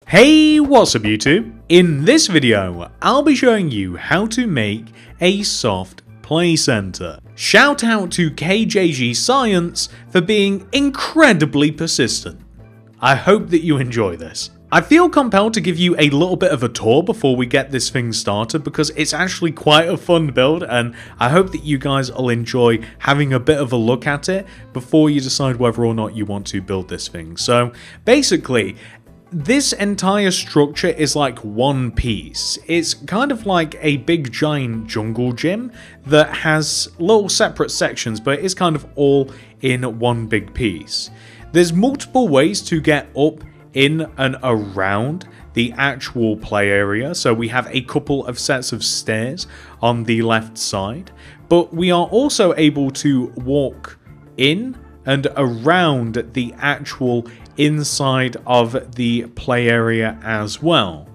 Hey, what's up YouTube? In this video, I'll be showing you how to make a soft play center. Shout out to KJG Science for being incredibly persistent. I hope that you enjoy this. I feel compelled to give you a little bit of a tour before we get this thing started because it's actually quite a fun build and I hope that you guys will enjoy having a bit of a look at it before you decide whether or not you want to build this thing. So basically, this entire structure is like one piece. It's kind of like a big giant jungle gym that has little separate sections, but it's kind of all in one big piece. There's multiple ways to get up in and around the actual play area. So we have a couple of sets of stairs on the left side, but we are also able to walk in and around the actual inside of the play area as well.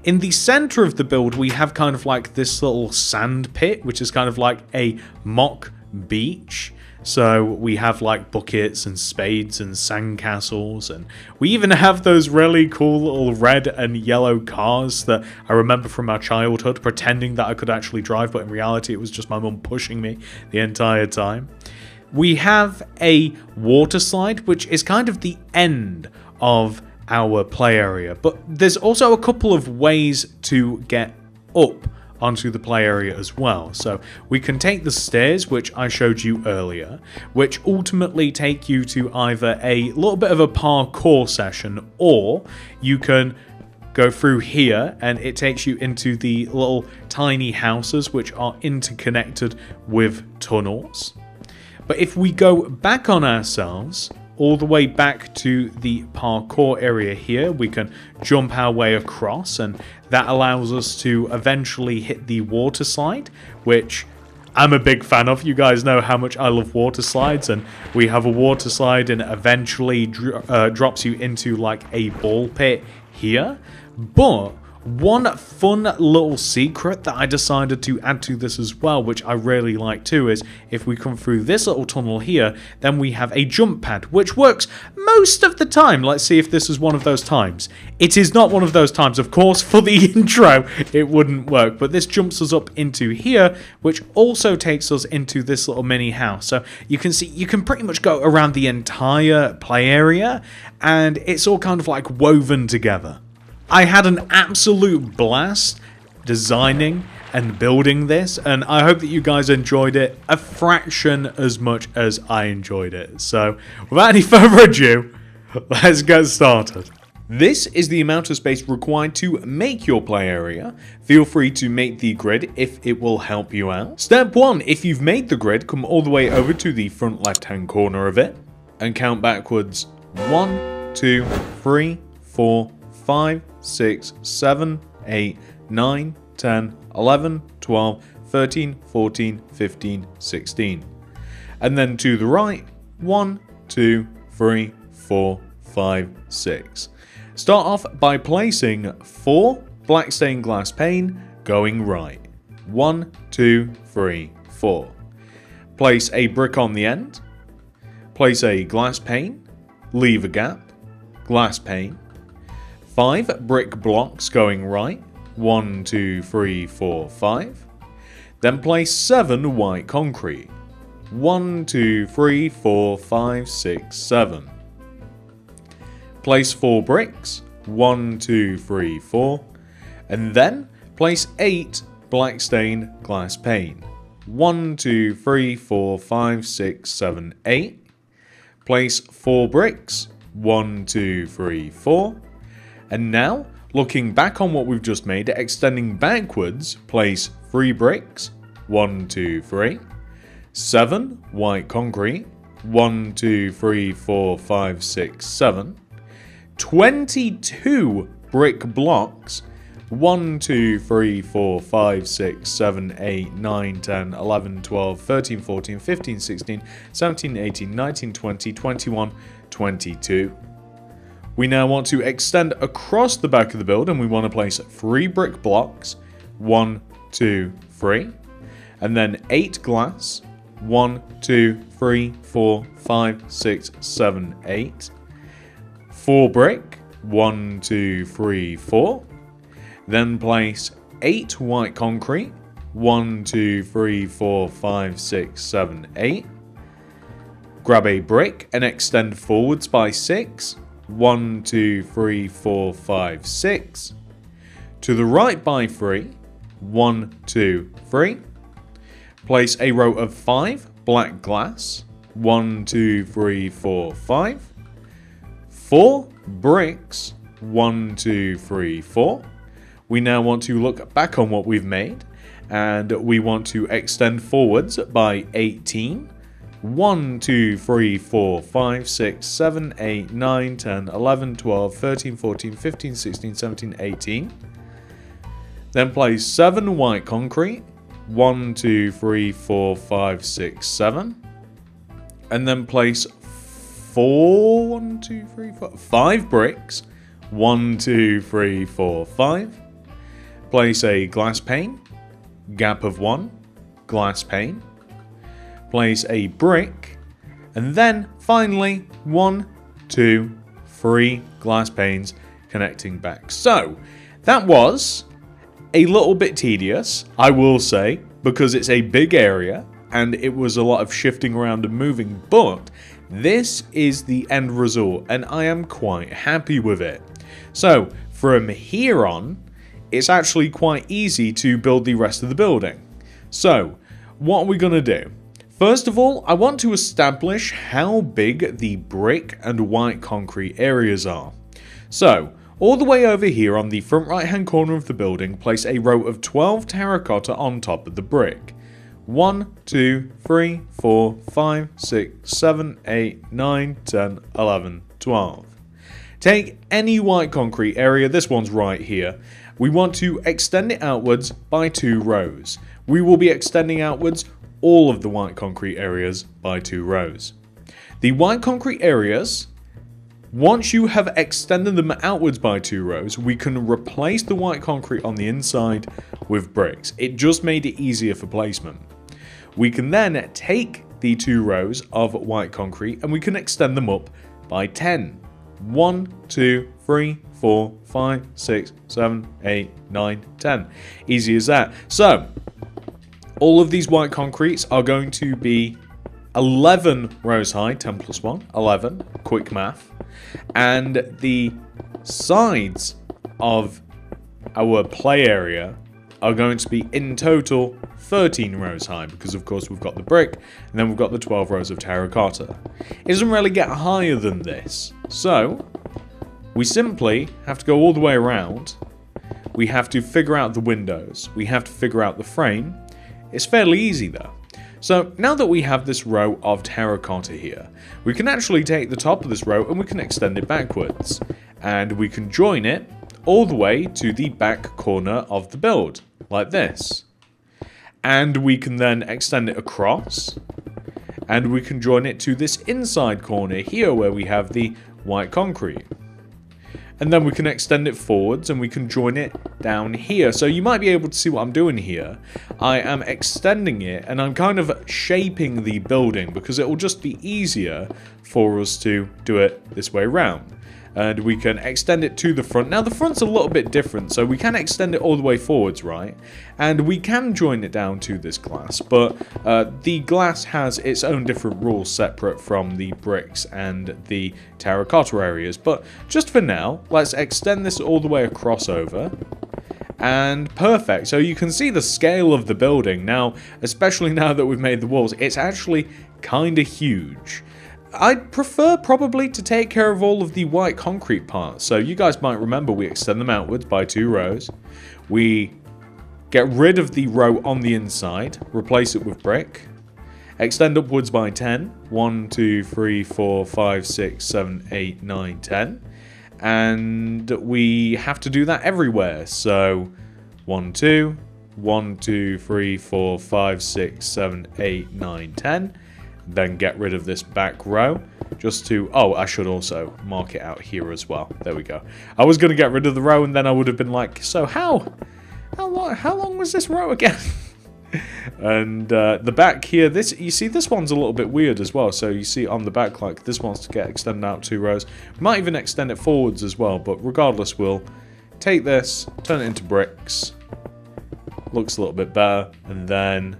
In the center of the build, we have kind of like this little sand pit, which is kind of like a mock beach. So we have like buckets and spades and sandcastles, and we even have those really cool little red and yellow cars that I remember from our childhood, pretending that I could actually drive, but in reality it was just my mum pushing me the entire time. We have a water slide, which is kind of the end of our play area, but there's also a couple of ways to get up onto the play area as well. So we can take the stairs, which I showed you earlier, which ultimately take you to either a little bit of a parkour session, or you can go through here and it takes you into the little tiny houses which are interconnected with tunnels. But if we go back on ourselves, all the way back to the parkour area here, we can jump our way across, and that allows us to eventually hit the water slide, which I'm a big fan of. You guys know how much I love water slides, and we have a water slide and it eventually drops you into like a ball pit here. But one fun little secret that I decided to add to this as well, which I really like too, is if we come through this little tunnel here, then we have a jump pad, which works most of the time. Let's see if this is one of those times. It is not one of those times, of course. For the intro, it wouldn't work, but this jumps us up into here, which also takes us into this little mini house. So you can see, you can pretty much go around the entire play area, and it's all kind of like woven together. I had an absolute blast designing and building this, and I hope that you guys enjoyed it a fraction as much as I enjoyed it. So, without any further ado, let's get started. This is the amount of space required to make your play area. Feel free to make the grid if it will help you out. Step 1, if you've made the grid, come all the way over to the front left-hand corner of it and count backwards 1, 2, 3, 4, 5, 6, 7, 8, 9, 10, 11, 12, 13, 14, 15, 16. And then to the right, 1, 2, 3, 4, 5, 6. Start off by placing 4 black stained glass pane going right. 1, 2, 3, 4. Place a brick on the end. Place a glass pane. Leave a gap. Glass pane. 5 brick blocks going right. 1, 2, 3, 4, 5. Then place 7 white concrete. 1, 2, 3, 4, 5, 6, 7. Place 4 bricks. 1, 2, 3, 4. And then place 8 black stained glass pane. 1, 2, 3, 4, 5, 6, 7, 8. Place 4 bricks. 1, 2, 3, 4. And now, looking back on what we've just made, extending backwards, place 3 bricks, 1, 2, 3, 7 white concrete, 1, 2, 3, 4, 5, 6, 7, 22 brick blocks, 1, 2, 3, 4, 5, 6, 7, 8, 9, 10, 11, 12, 13, 14, 15, 16, 17, 18, 19, 20, 21, 22. We now want to extend across the back of the build, and we want to place 3 brick blocks, 1, 2, 3, and then 8 glass, 1, 2, 3, 4, 5, 6, 7, 8, 4 brick, 1, 2, 3, 4. Then place 8 white concrete. 1, 2, 3, 4, 5, 6, 7, 8. Grab a brick and extend forwards by 6. 1, 2, 3, 4, 5, 6. To the right by 3. 1, 2, 3. Place a row of 5 black glass. 1, 2, 3, 4, 5. 4 bricks. 1, 2, 3, 4. We now want to look back on what we've made, and we want to extend forwards by 18. 1, 2, 3, 4, 5, 6, 7, 8, 9, 10, 11, 12, 13, 14, 15, 16, 17, 18. Then place 7 white concrete. 1, 2, 3, 4, 5, 6, 7. And then place 5 bricks. 1, 2, 3, 4, 5. Place a glass pane. Gap of 1. Glass pane. Place a brick. And then finally 1, 2, 3 glass panes connecting back. So that was a little bit tedious, I will say, because it's a big area and it was a lot of shifting around and moving, but this is the end result and I am quite happy with it. So from here on, it's actually quite easy to build the rest of the building. So what are we going to do? First of all, I want to establish how big the brick and white concrete areas are. So all the way over here on the front right hand corner of the building, place a row of 12 terracotta on top of the brick. 1, 2, 3, 4, 5, 6, 7, 8, 9, 10, 11, 12. Take any white concrete area, this one's right here. We want to extend it outwards by 2 rows. We will be extending outwards all of the white concrete areas by 2 rows. The white concrete areas, once you have extended them outwards by 2 rows, we can replace the white concrete on the inside with bricks. It just made it easier for placement. We can then take the 2 rows of white concrete and we can extend them up by 10. 1, 2, 3, 4, 5, 6, 7, 8, 9, 10. Easy as that. So all of these white concretes are going to be 11 rows high, 10 plus 1, 11, quick math. And the sides of our play area are going to be in total 13 rows high, because of course we've got the brick and then we've got the 12 rows of terracotta. It doesn't really get higher than this, so we simply have to go all the way around. We have to figure out the windows, we have to figure out the frame. It's fairly easy though. So now that we have this row of terracotta here, we can actually take the top of this row and we can extend it backwards. And we can join it all the way to the back corner of the build, like this. And we can then extend it across. And we can join it to this inside corner here where we have the white concrete. And then we can extend it forwards and we can join it down here. So you might be able to see what I'm doing here. I am extending it and I'm kind of shaping the building because it will just be easier for us to do it this way around. And we can extend it to the front. Now the front's a little bit different, so we can extend it all the way forwards, right? And we can join it down to this glass, but the glass has its own different rules separate from the bricks and the terracotta areas. But just for now, let's extend this all the way across over. And perfect, so you can see the scale of the building now, especially now that we've made the walls. It's actually kind of huge. I'd prefer probably to take care of all of the white concrete parts. So you guys might remember we extend them outwards by 2 rows. We get rid of the row on the inside, replace it with brick. Extend upwards by 10. 1, 2, 3, 4, 5, 6, 7, 8, 9, 10. And we have to do that everywhere. So 1, 2, 1, 2, 3, 4, 5, 6, 7, 8, 9, 10. Then get rid of this back row just to, oh, I should also mark it out here as well. There we go. I was going to get rid of the row and then I would have been like, so how long was this row again? And the back here, you see this one's a little bit weird as well. So you see on the back, like this wants to get extended out 2 rows. We might even extend it forwards as well, but regardless, we'll take this, turn it into bricks. Looks a little bit better, and then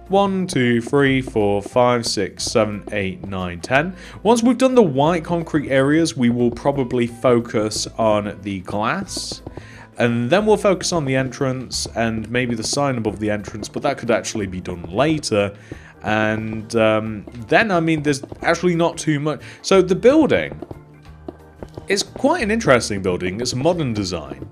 1, 2, 3, 4, 5, 6, 7, 8, 9, 10. Once we've done the white concrete areas, we will probably focus on the glass. And then we'll focus on the entrance and maybe the sign above the entrance, but that could actually be done later. And then, I mean, there's actually not too much. So the building is quite an interesting building. It's a modern design.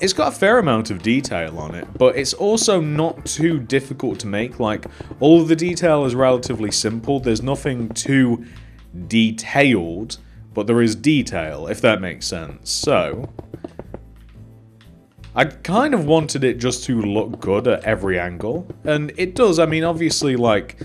It's got a fair amount of detail on it, but it's also not too difficult to make. Like, all of the detail is relatively simple. There's nothing too detailed, but there is detail, if that makes sense. So, I kind of wanted it just to look good at every angle, and it does. I mean, obviously, like,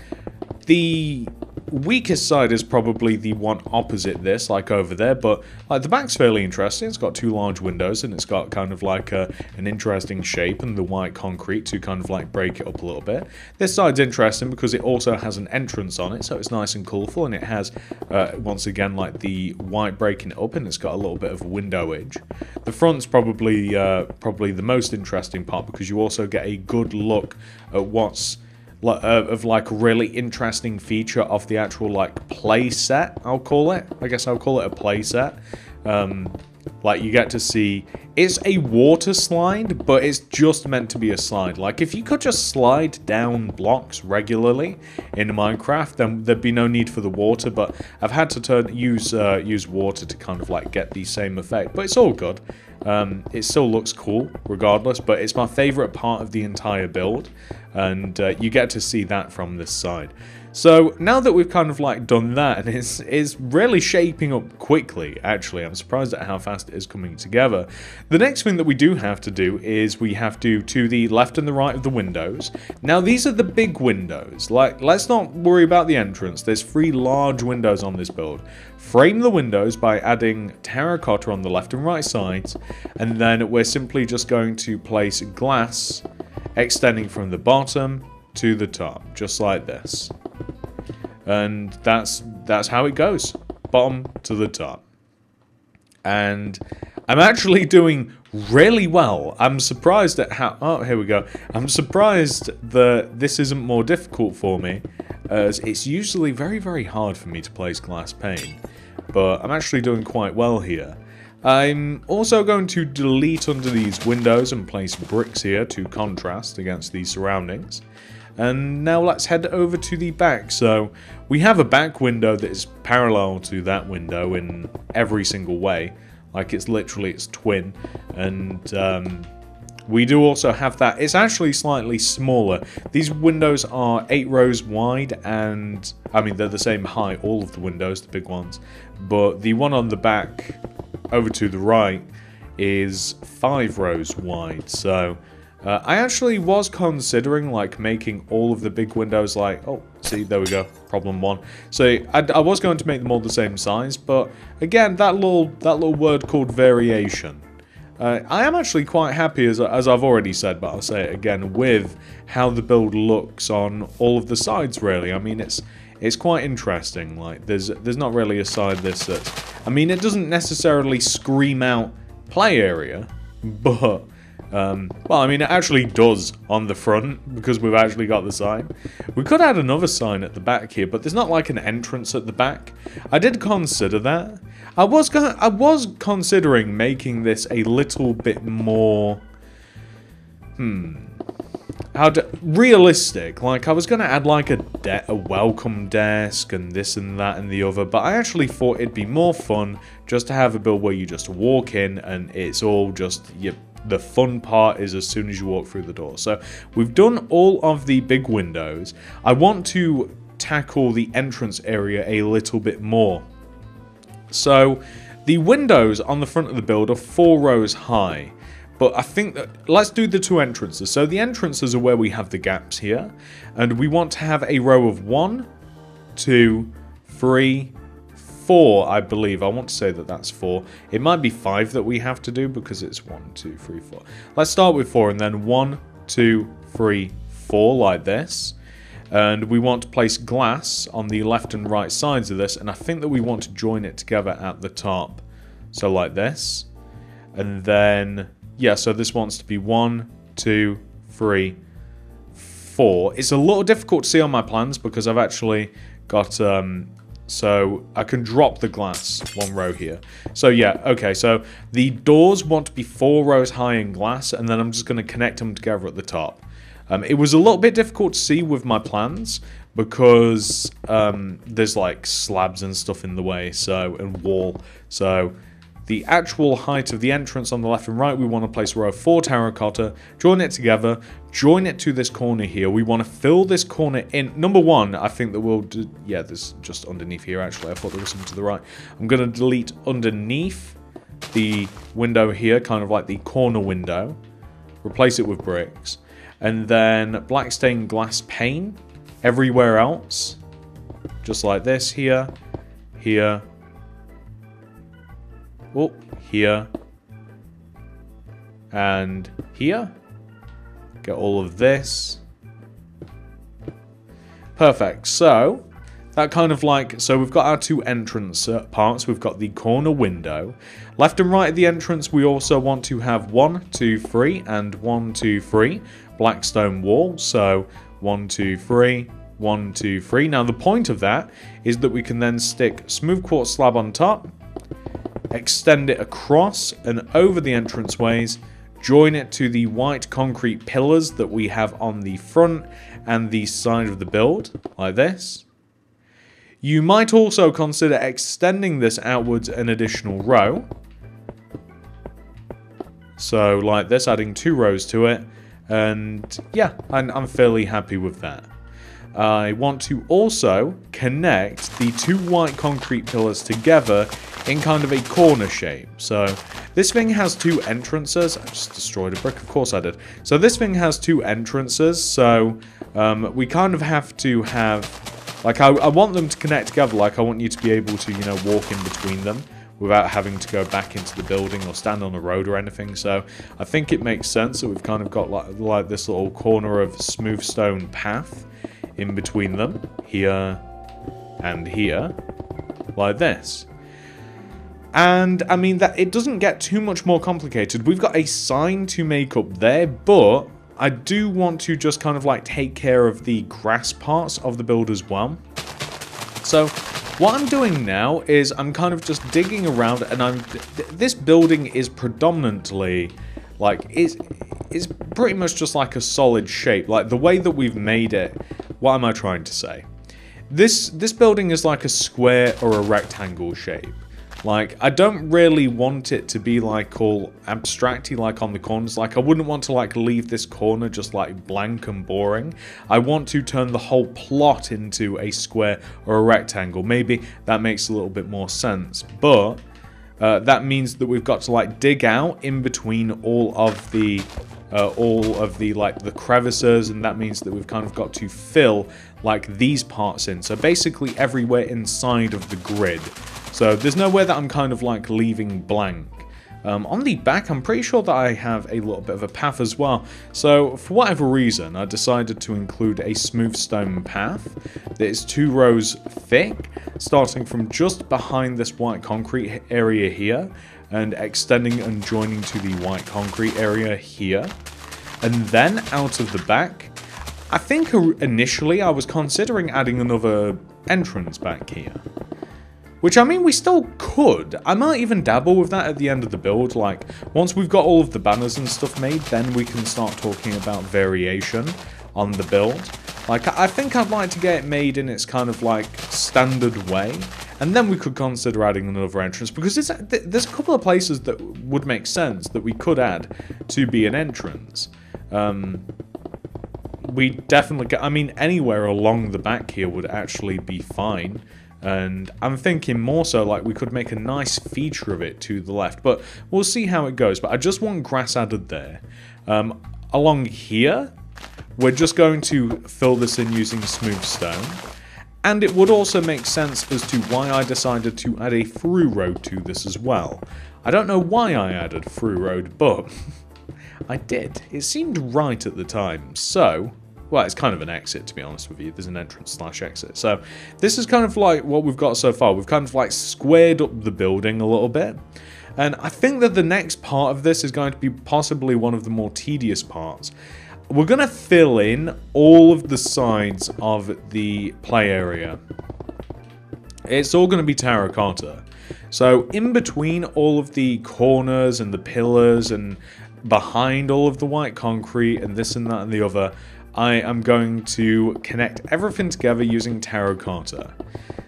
the weakest side is probably the one opposite this, like over there, but like the back's fairly interesting. It's got 2 large windows, and it's got kind of like an interesting shape, and the white concrete to kind of like break it up a little bit. This side's interesting because it also has an entrance on it, so it's nice and colourful, and it has, once again, like the white breaking it up, and it's got a little bit of a window edge. The front's probably the most interesting part, because you also get a good look at what's of like a really interesting feature of the actual like play set, I'll call it. I guess I'll call it a play set. Like you get to see, it's a water slide, but it's just meant to be a slide. Like if you could just slide down blocks regularly in Minecraft, then there'd be no need for the water, but I've had to use water to kind of like get the same effect, but it's all good. It still looks cool regardless, but it's my favorite part of the entire build, and you get to see that from this side. So now that we've kind of like done that, and it's really shaping up quickly, actually. I'm surprised at how fast it is coming together. The next thing that we do have to do is we have to the left and the right of the windows. Now these are the big windows. Like, let's not worry about the entrance. There's 3 large windows on this build. Frame the windows by adding terracotta on the left and right sides, and then we're simply just going to place glass extending from the bottom to the top, just like this. And that's how it goes, bottom to the top. And I'm actually doing really well. I'm surprised at how... Oh, here we go. I'm surprised that this isn't more difficult for me, as it's usually very, very hard for me to place glass pane. But I'm actually doing quite well here. I'm also going to delete under these windows and place bricks here to contrast against the surroundings. And now let's head over to the back. So we have a back window that is parallel to that window in every single way. Like it's literally its twin. And we do also have that. It's actually slightly smaller. These windows are 8 rows wide, and I mean they're the same height, all of the windows, the big ones. But the one on the back over to the right is 5 rows wide. So I actually was considering like making all of the big windows like, oh, see, there we go, problem 1. So I was going to make them all the same size, but again, that little word called variation. I am actually quite happy, as I've already said, but I'll say it again, with how the build looks on all of the sides, really. I mean, it's quite interesting. Like, there's not really a side that's... I mean, it doesn't necessarily scream out play area, but... well, I mean, it actually does on the front, because we've actually got the sign. We could add another sign at the back here, but there's not like an entrance at the back. I did consider that. I was considering making this a little bit more... realistic. Like, I was going to add like a welcome desk and this and that and the other, but I actually thought it'd be more fun just to have a build where you just walk in and it's all just... The fun part is as soon as you walk through the door. So we've done all of the big windows. I want to tackle the entrance area a little bit more. So the windows on the front of the build are 4 rows high. But I think that, let's do the 2 entrances. So the entrances are where we have the gaps here. And we want to have a row of 1, 2, 3, 4, I believe. I want to say that that's 4. It might be 5 that we have to do because it's 1, 2, 3, 4. Let's start with 4 and then 1, 2, 3, 4 like this. And we want to place glass on the left and right sides of this, and I think that we want to join it together at the top. So like this. And then, yeah, so this wants to be 1, 2, 3, 4. It's a little difficult to see on my plans because I've actually got, so I can drop the glass 1 row here. So yeah, okay, so the doors want to be 4 rows high in glass, and then I'm just going to connect them together at the top. It was a little bit difficult to see with my plans because there's like slabs and stuff in the way, so, and wall. So the actual height of the entrance on the left and right, we want to place a row of 4 terracotta, join it together, join it to this corner here. We want to fill this corner in. Number 1, I think that we'll do, yeah, there's just underneath here actually. I thought there was something to the right. I'm going to delete underneath the window here, kind of like the corner window, replace it with bricks. And then black stained glass pane everywhere else. Just like this here, here, oh, here, and here. Get all of this. Perfect. So that kind of like, so we've got our 2 entrance parts. We've got the corner window. Left and right of the entrance, we also want to have 1, 2, 3, and 1, 2, 3. Black stone wall. So 1, 2, 3, 1, 2, 3. Now the point of that is that we can then stick smooth quartz slab on top, extend it across and over the entranceways, join it to the white concrete pillars that we have on the front and the side of the build, like this. You might also consider extending this outwards an additional row. So like this, adding 2 rows to it. And yeah, I'm fairly happy with that. I want to also connect the 2 white concrete pillars together in kind of a corner shape. So this thing has 2 entrances. I just destroyed a brick, of course I did. So this thing has 2 entrances, so we kind of have to have, like, I want them to connect together. Like, I want you to be able to, you know, walk in between them without having to go back into the building or stand on a road or anything. So I think it makes sense that we've kind of got like this little corner of smooth stone path in between them, here and here, like this. And I mean that it doesn't get too much more complicated. We've got a sign to make up there, but I do want to just kind of like take care of the grass parts of the build as well. So what I'm doing now is I'm kind of just digging around, and this building is predominantly like it's pretty much just like a solid shape. Like the way that we've made it, what am I trying to say? This building is like a square or a rectangle shape. Like, I don't really want it to be like all abstracty like on the corners. Like, I wouldn't want to like leave this corner just like blank and boring. I want to turn the whole plot into a square or a rectangle. Maybe that makes a little bit more sense, but that means that we've got to like dig out in between all of the like the crevices, and that means that we've kind of got to fill like these parts in. So basically everywhere inside of the grid. So there's nowhere that I'm kind of like leaving blank. On the back, I'm pretty sure that I have a little bit of a path as well. So for whatever reason, I decided to include a smooth stone path that is 2 rows thick, starting from just behind this white concrete area here, and extending and joining to the white concrete area here. And then out of the back, I think initially I was considering adding another entrance back here. Which, I mean, we still could. I might even dabble with that at the end of the build. Like, once we've got all of the banners and stuff made, then we can start talking about variation on the build. Like, I think I'd like to get it made in its kind of, like, standard way. And then we could consider adding another entrance. Because there's a couple of places that would make sense that we could add to be an entrance. We definitely get... I mean, anywhere along the back here would actually be fine. And I'm thinking more so like we could make a nice feature of it to the left, but we'll see how it goes. But I just want grass added there. Along here, we're just going to fill this in using smooth stone. And it would also make sense as to why I decided to add a through road to this as well. I don't know why I added a through road, but I did. It seemed right at the time. So, well, it's kind of an exit, to be honest with you. There's an entrance / exit. So this is kind of like what we've got so far. We've kind of like squared up the building a little bit. And I think that the next part of this is going to be possibly one of the more tedious parts. We're going to fill in all of the sides of the play area. It's all going to be terracotta. So in between all of the corners and the pillars and behind all of the white concrete and this and that and the other, I am going to connect everything together using terracotta.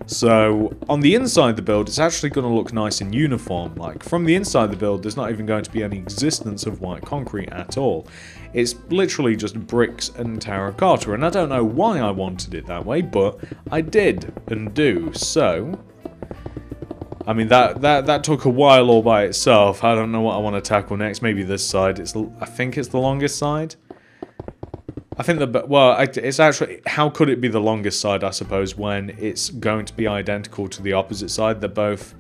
So on the inside of the build, it's actually going to look nice and uniform. Like from the inside of the build, there's not even going to be any existence of white concrete at all. It's literally just bricks and terracotta, and I don't know why I wanted it that way, but I did and do. So I mean, that took a while all by itself. I don't know what I want to tackle next. Maybe this side. I think it's the longest side. I think it's actually, how could it be the longest side, I suppose, when it's going to be identical to the opposite side? They're both,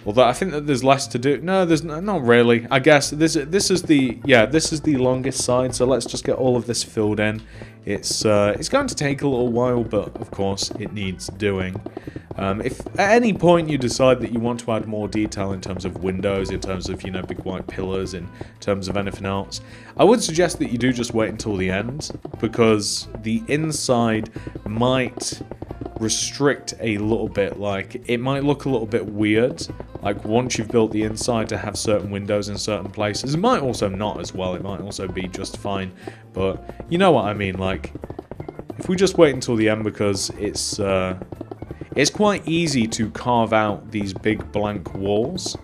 although I think that there's less to do. No, there's not really. I guess this is the longest side, so let's just get all of this filled in. It's going to take a little while, but of course it needs doing. If at any point you decide that you want to add more detail in terms of windows, in terms of, you know, big white pillars, in terms of anything else, I would suggest that you do just wait until the end, because the inside might restrict a little bit. Like, it might look a little bit weird, like once you've built the inside to have certain windows in certain places. It might also not as well, it might also be just fine, but you know what I mean. Like, if we just wait until the end, because it's quite easy to carve out these big blank walls.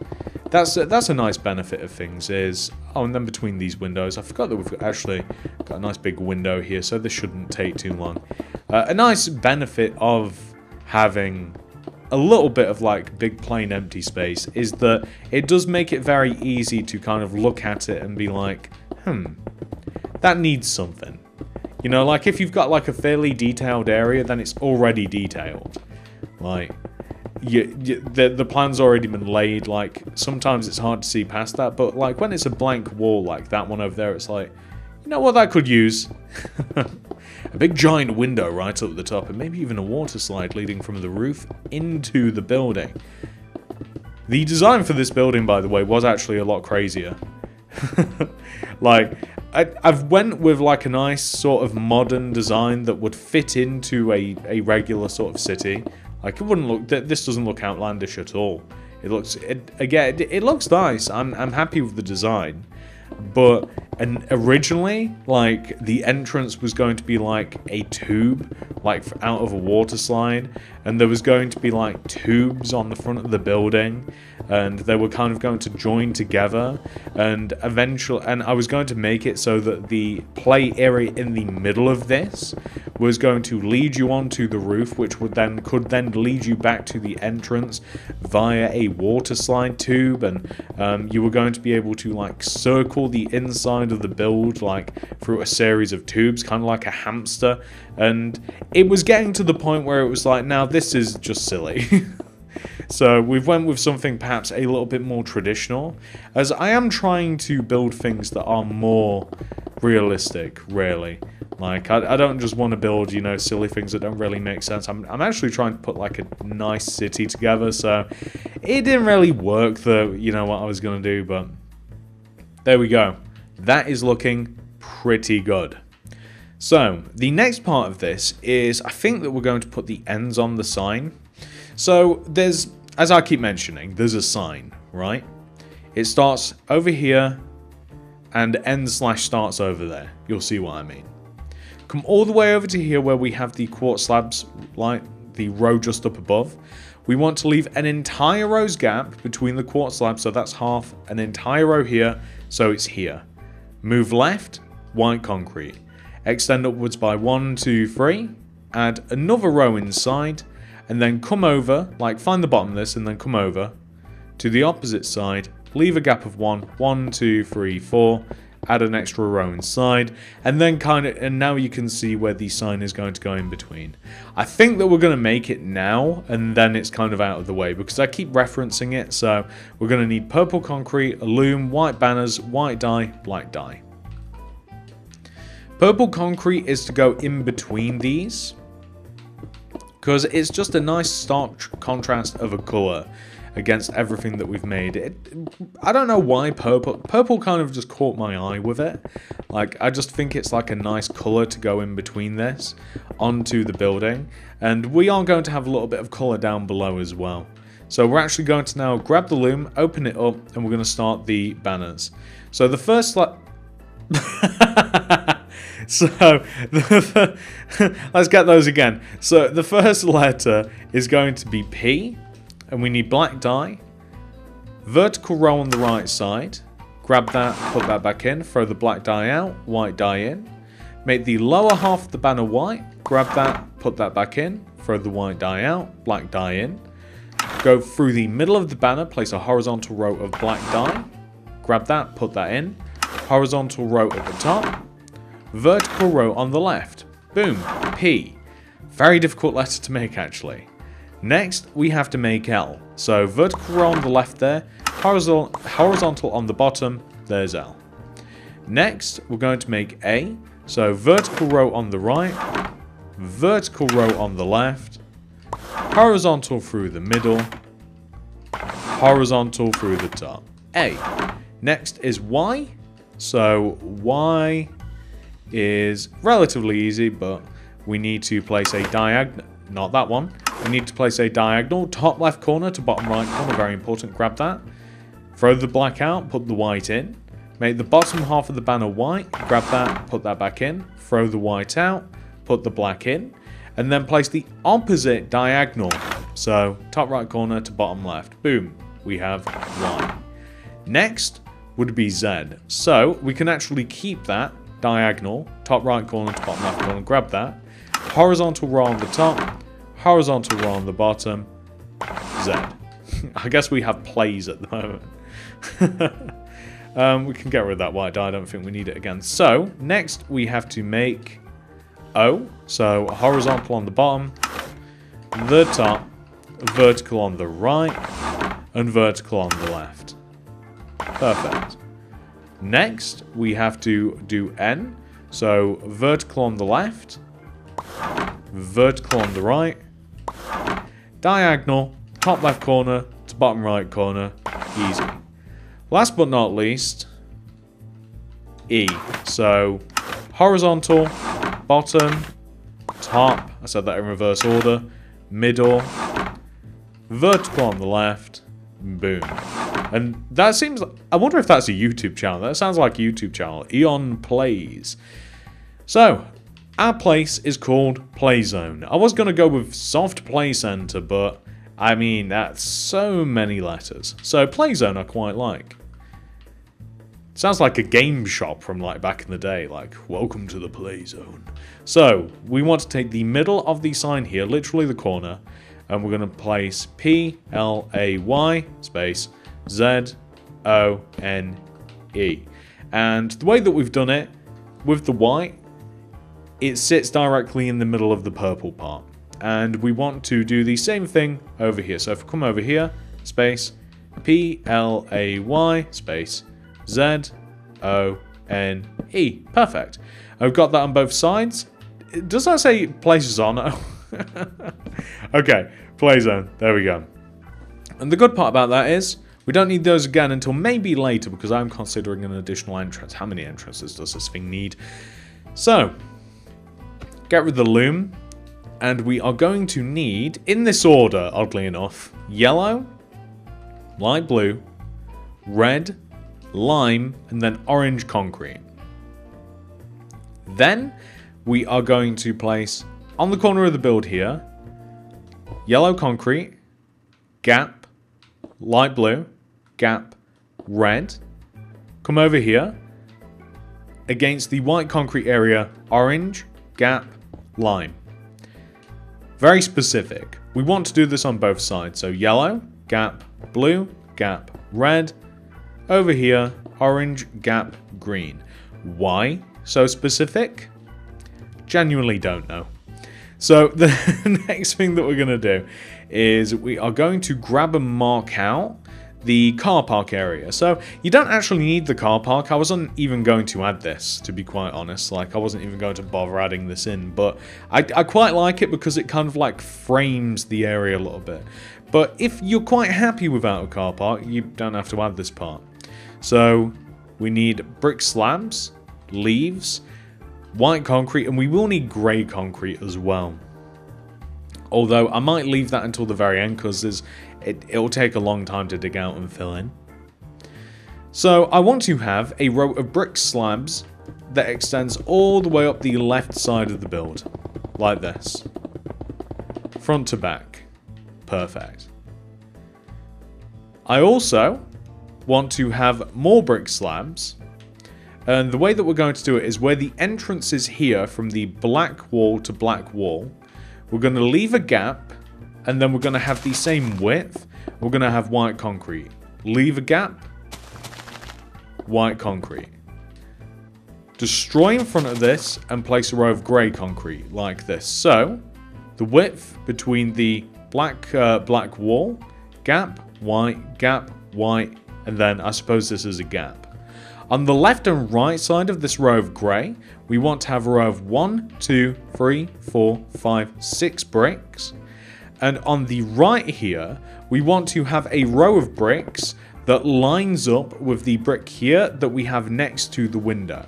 That's a nice benefit of things is, oh, and then between these windows, I forgot that we've actually got a nice big window here, so this shouldn't take too long. A nice benefit of having a little bit of like big plain empty space is that it does make it very easy to kind of look at it and be like, that needs something. You know, like if you've got like a fairly detailed area, then it's already detailed. Like, the plan's already been laid. Like, sometimes it's hard to see past that, but like when it's a blank wall like that one over there, it's like, you know what that could use? A big giant window right up the top, and maybe even a water slide leading from the roof into the building. The design for this building, by the way, was actually a lot crazier. Like, I've went with like a nice sort of modern design that would fit into a regular sort of city. Like, it wouldn't look, this doesn't look outlandish at all. It looks, it looks nice. I'm happy with the design. But originally, like, the entrance was going to be like a tube, like out of a water slide, and there was going to be like tubes on the front of the building, and they were kind of going to join together, and eventually, and I was going to make it so that the play area in the middle of this was going to lead you onto the roof, which could then lead you back to the entrance via a water slide tube, and you were going to be able to like circle the inside of the build like through a series of tubes, kind of like a hamster. And it was getting to the point where it was like, now this is just silly. So we've went with something perhaps a little bit more traditional, as I am trying to build things that are more realistic, really. Like, I don't just want to build, you know, silly things that don't really make sense. I'm actually trying to put, like, a nice city together, so it didn't really work, you know, what I was going to do, but there we go. That is looking pretty good. So, the next part of this is, I think that we're going to put the ends on the sign. So, there's, as I keep mentioning, there's a sign, right? It starts over here, and ends/starts over there. You'll see what I mean. Come all the way over to here where we have the quartz slabs, like the row just up above. We want to leave an entire row's gap between the quartz slabs, so that's half an entire row here, so it's here. Move left, white concrete. Extend upwards by 1, 2, 3. Add another row inside, and then come over, like find the bottom of this, and then come over to the opposite side. Leave a gap of 1, 2, 3, 4, add an extra row inside, and then and now you can see where the sign is going to go in between. I think that we're going to make it now, and then it's kind of out of the way, because I keep referencing it. So we're going to need purple concrete, a loom, white banners, white dye, black dye. Purple concrete is to go in between these, because it's just a nice stark contrast of a colour against everything that we've made. I don't know why purple kind of just caught my eye with it. Like, I just think it's like a nice colour to go in between this onto the building. And we are going to have a little bit of colour down below as well. So we're actually going to now grab the loom, open it up, and we're going to start the banners. So the first let's get those again. So the first letter is going to be P, and we need black dye. Vertical row on the right side. Grab that, put that back in, throw the black dye out, white dye in. Make the lower half of the banner white. Grab that, put that back in, throw the white dye out, black dye in. Go through the middle of the banner, place a horizontal row of black dye. Grab that, put that in. Horizontal row at the top. Vertical row on the left. Boom. P. Very difficult letter to make, actually. Next, we have to make L. So vertical row on the left there. Horizontal on the bottom. There's L. Next, we're going to make A. So vertical row on the right. Vertical row on the left. Horizontal through the middle. Horizontal through the top. A. Next is Y. So Y is relatively easy, but we need to place a diagonal, not that one. We need to place a diagonal, top left corner to bottom right corner, very important, grab that. Throw the black out, put the white in. Make the bottom half of the banner white, grab that, put that back in. Throw the white out, put the black in. And then place the opposite diagonal. So, top right corner to bottom left. Boom, we have Y. Next would be Z. So, we can actually keep that diagonal, top right corner to bottom left corner, grab that. Horizontal row on the top, horizontal row on the bottom, Z. I guess we have plays at the moment. We can get rid of that white dye, I don't think we need it again. So, next we have to make O. So, horizontal on the bottom, the top, vertical on the right, and vertical on the left. Perfect. Next, we have to do N. So, vertical on the left, vertical on the right, diagonal, top left corner to bottom right corner, easy. Last but not least, E. So, horizontal, bottom, top, I said that in reverse order, middle, vertical on the left, boom. And that seems, I wonder if that's a YouTube channel. That sounds like a YouTube channel. Eon Plays. So, our place is called Playzone. I was going to go with Soft Play Center, but I mean, that's so many letters. So, Playzone I quite like. Sounds like a game shop from like back in the day, like, welcome to the Playzone. So, we want to take the middle of the sign here, literally the corner, and we're going to place P-L-A-Y space Z-O-N-E. And the way that we've done it, with the white, it sits directly in the middle of the purple part. And we want to do the same thing over here. So if we come over here, space, P-L-A-Y, space, Z-O-N-E. Perfect. I've got that on both sides. Does that say places on? Okay, Playzone. There we go. And the good part about that is, we don't need those again until maybe later, because I'm considering an additional entrance. How many entrances does this thing need? So, get rid of the loom. And we are going to need, in this order, oddly enough, yellow, light blue, red, lime, and then orange concrete. Then, we are going to place, on the corner of the build here, yellow concrete, gap, light blue, gap, red. Come over here. Against the white concrete area, orange, gap, lime. Very specific. We want to do this on both sides. So yellow, gap, blue, gap, red, over here, orange, gap, green. Why so specific? Genuinely don't know. So the next thing that we're going to do is we are going to grab and mark out the car park area. So you don't actually need the car park. I wasn't even going to add this, to be quite honest. Like, I wasn't even going to bother adding this in, but I quite like it because it kind of like frames the area a little bit. But if you're quite happy without a car park, you don't have to add this part. So we need brick slabs, leaves, white concrete, and we will need grey concrete as well. Although I might leave that until the very end because it'll take a long time to dig out and fill in. So I want to have a row of brick slabs that extends all the way up the left side of the build. Like this. Front to back. Perfect. I also want to have more brick slabs. And the way that we're going to do it is where the entrance is here from the black wall to black wall. We're going to leave a gap, and then we're going to have the same width. We're going to have white concrete. Leave a gap, white concrete. Destroy in front of this and place a row of grey concrete like this. So, the width between the black wall, gap, white, and then I suppose this is a gap. On the left and right side of this row of grey, we want to have a row of 1, 2, 3, 4, 5, 6 bricks. And on the right here, we want to have a row of bricks that lines up with the brick here that we have next to the window.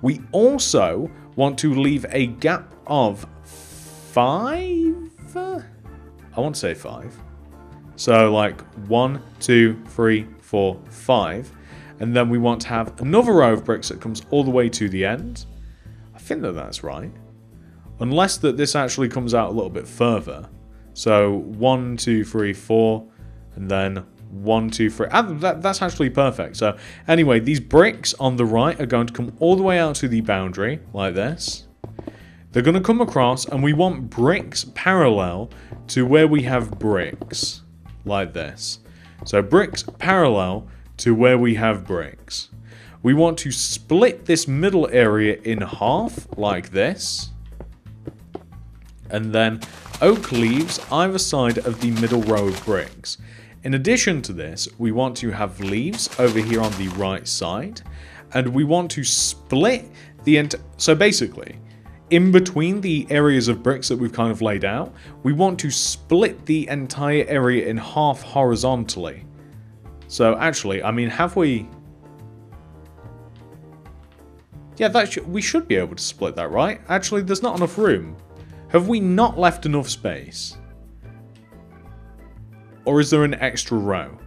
We also want to leave a gap of 5? I want to say 5. So like 1, 2, 3, 4, 5. And then we want to have another row of bricks that comes all the way to the end. I think that that's right. Unless that this actually comes out a little bit further. So 1, 2, 3, 4. And then 1, 2, 3. That's actually perfect. So anyway, these bricks on the right are going to come all the way out to the boundary. Like this. They're going to come across. And we want bricks parallel to where we have bricks. Like this. So bricks parallel to where we have bricks. We want to split this middle area in half, like this. And then oak leaves either side of the middle row of bricks. In addition to this, we want to have leaves over here on the right side. And we want to split the so basically, in between the areas of bricks that we've kind of laid out, we want to split the entire area in half horizontally. So actually, I mean, have we... Yeah, we should be able to split that, right? Actually, there's not enough room. Have we not left enough space? Or is there an extra row?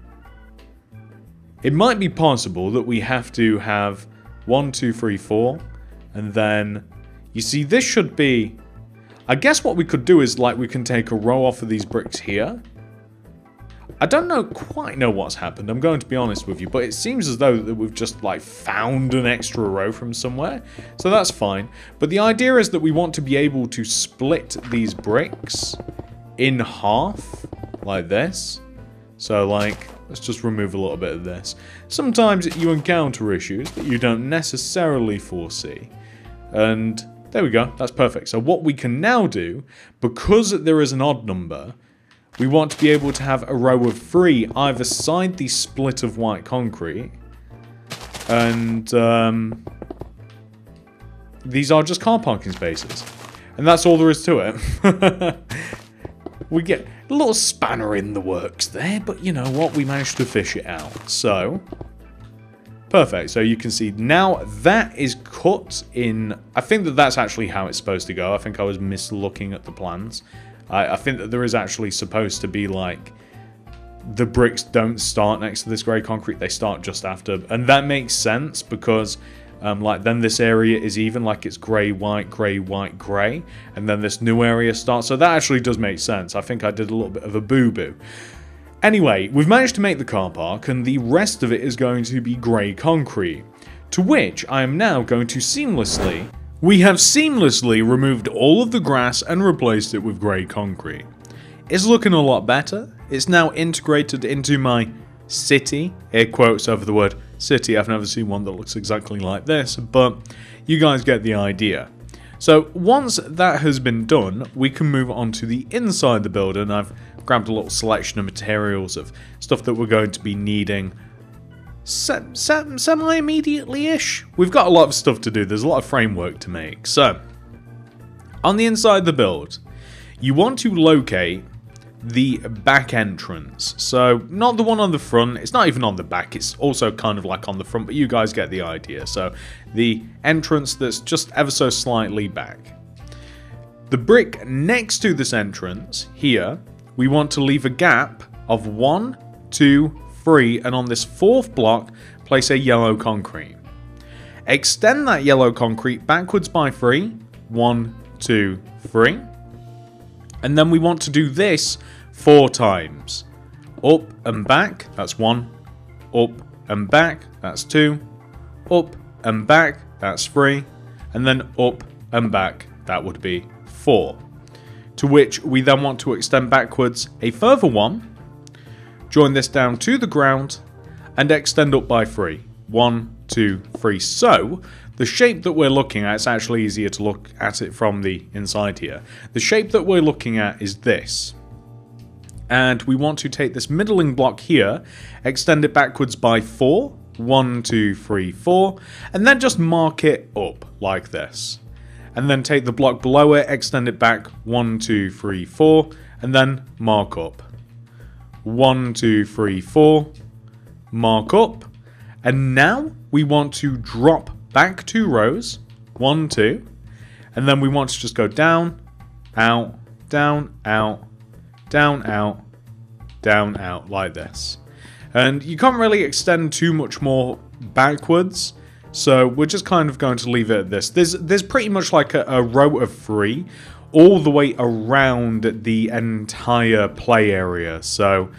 It might be possible that we have to have 1, 2, 3, 4. And then, you see, this should be... I guess what we could do is, like, we can take a row off of these bricks here. I don't quite know what's happened, I'm going to be honest with you, but it seems as though that we've just like found an extra row from somewhere, so that's fine. But the idea is that we want to be able to split these bricks in half, like this. So like, let's just remove a little bit of this. Sometimes you encounter issues that you don't necessarily foresee, and there we go, that's perfect. So what we can now do, because there is an odd number, we want to be able to have a row of 3 either side the split of white concrete. And these are just car parking spaces. And that's all there is to it. We get a little spanner in the works there, but you know what? We managed to fish it out. So, perfect. So you can see now that is cut in... I think that that's actually how it's supposed to go. I think I was mislooking at the plans. I think that there is actually supposed to be like the bricks don't start next to this grey concrete, they start just after, and that makes sense because like then this area is even, like it's grey, white, grey, and then this new area starts, so that actually does make sense. I think I did a little bit of a boo-boo. Anyway, we've managed to make the car park, and the rest of it is going to be grey concrete, to which I am now going to seamlessly... We have seamlessly removed all of the grass and replaced it with grey concrete. It's looking a lot better. It's now integrated into my city, air quotes over the word city. I've never seen one that looks exactly like this, but you guys get the idea. So once that has been done, we can move on to the inside the building. I've grabbed a little selection of materials of stuff that we're going to be needing semi-immediately-ish. We've got a lot of stuff to do. There's a lot of framework to make. So on the inside the build, you want to locate the back entrance. So not the one on the front, it's not even on the back, it's also kind of like on the front, but you guys get the idea. So the entrance that's just ever so slightly back. The brick next to this entrance here, we want to leave a gap of 1, 2, 3, and on this 4th block, place a yellow concrete. Extend that yellow concrete backwards by 3, 1, 2, 3. And then we want to do this 4 times. Up and back, that's 1. Up and back, that's 2. Up and back, that's 3. And then up and back, that would be 4. To which we then want to extend backwards a further 1. Join this down to the ground and extend up by 3. 1, 2, 3. So the shape that we're looking at, it's actually easier to look at it from the inside here. The shape that we're looking at is this. And we want to take this middling block here, extend it backwards by 4. 1, 2, 3, 4. And then just mark it up like this. And then take the block below it, extend it back 1, 2, 3, 4. And then mark up. 1, 2, 3, 4. Mark up. And now we want to drop back 2 rows, 1, 2, and then we want to just go down, out, down, out, down, out, down, out, like this. And you can't really extend too much more backwards, so we're just kind of going to leave it at this. There's pretty much like a row of 3 all the way around the entire play area. So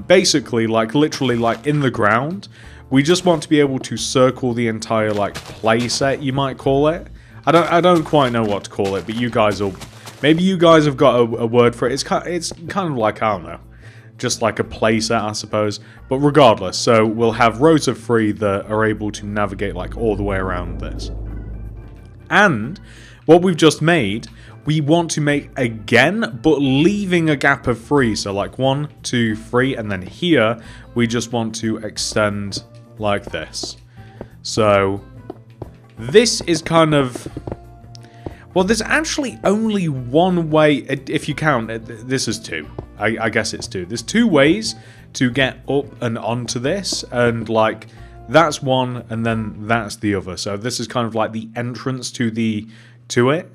basically, like literally like in the ground, we just want to be able to circle the entire like play set, you might call it. I don't quite know what to call it, but you guys will. Maybe you guys have got a word for it. It's kind of like, I don't know, just like a play set, I suppose. But regardless, so we'll have rows of 3 that are able to navigate like all the way around this. And what we've just made, we want to make again, but leaving a gap of 3. So like 1, 2, 3, and then here we just want to extend like this. So this is kind of, well, there's actually only one way, if you count, this is 2. I guess it's 2. There's 2 ways to get up and onto this, and like that's one, and then that's the other. So this is kind of like the entrance to it.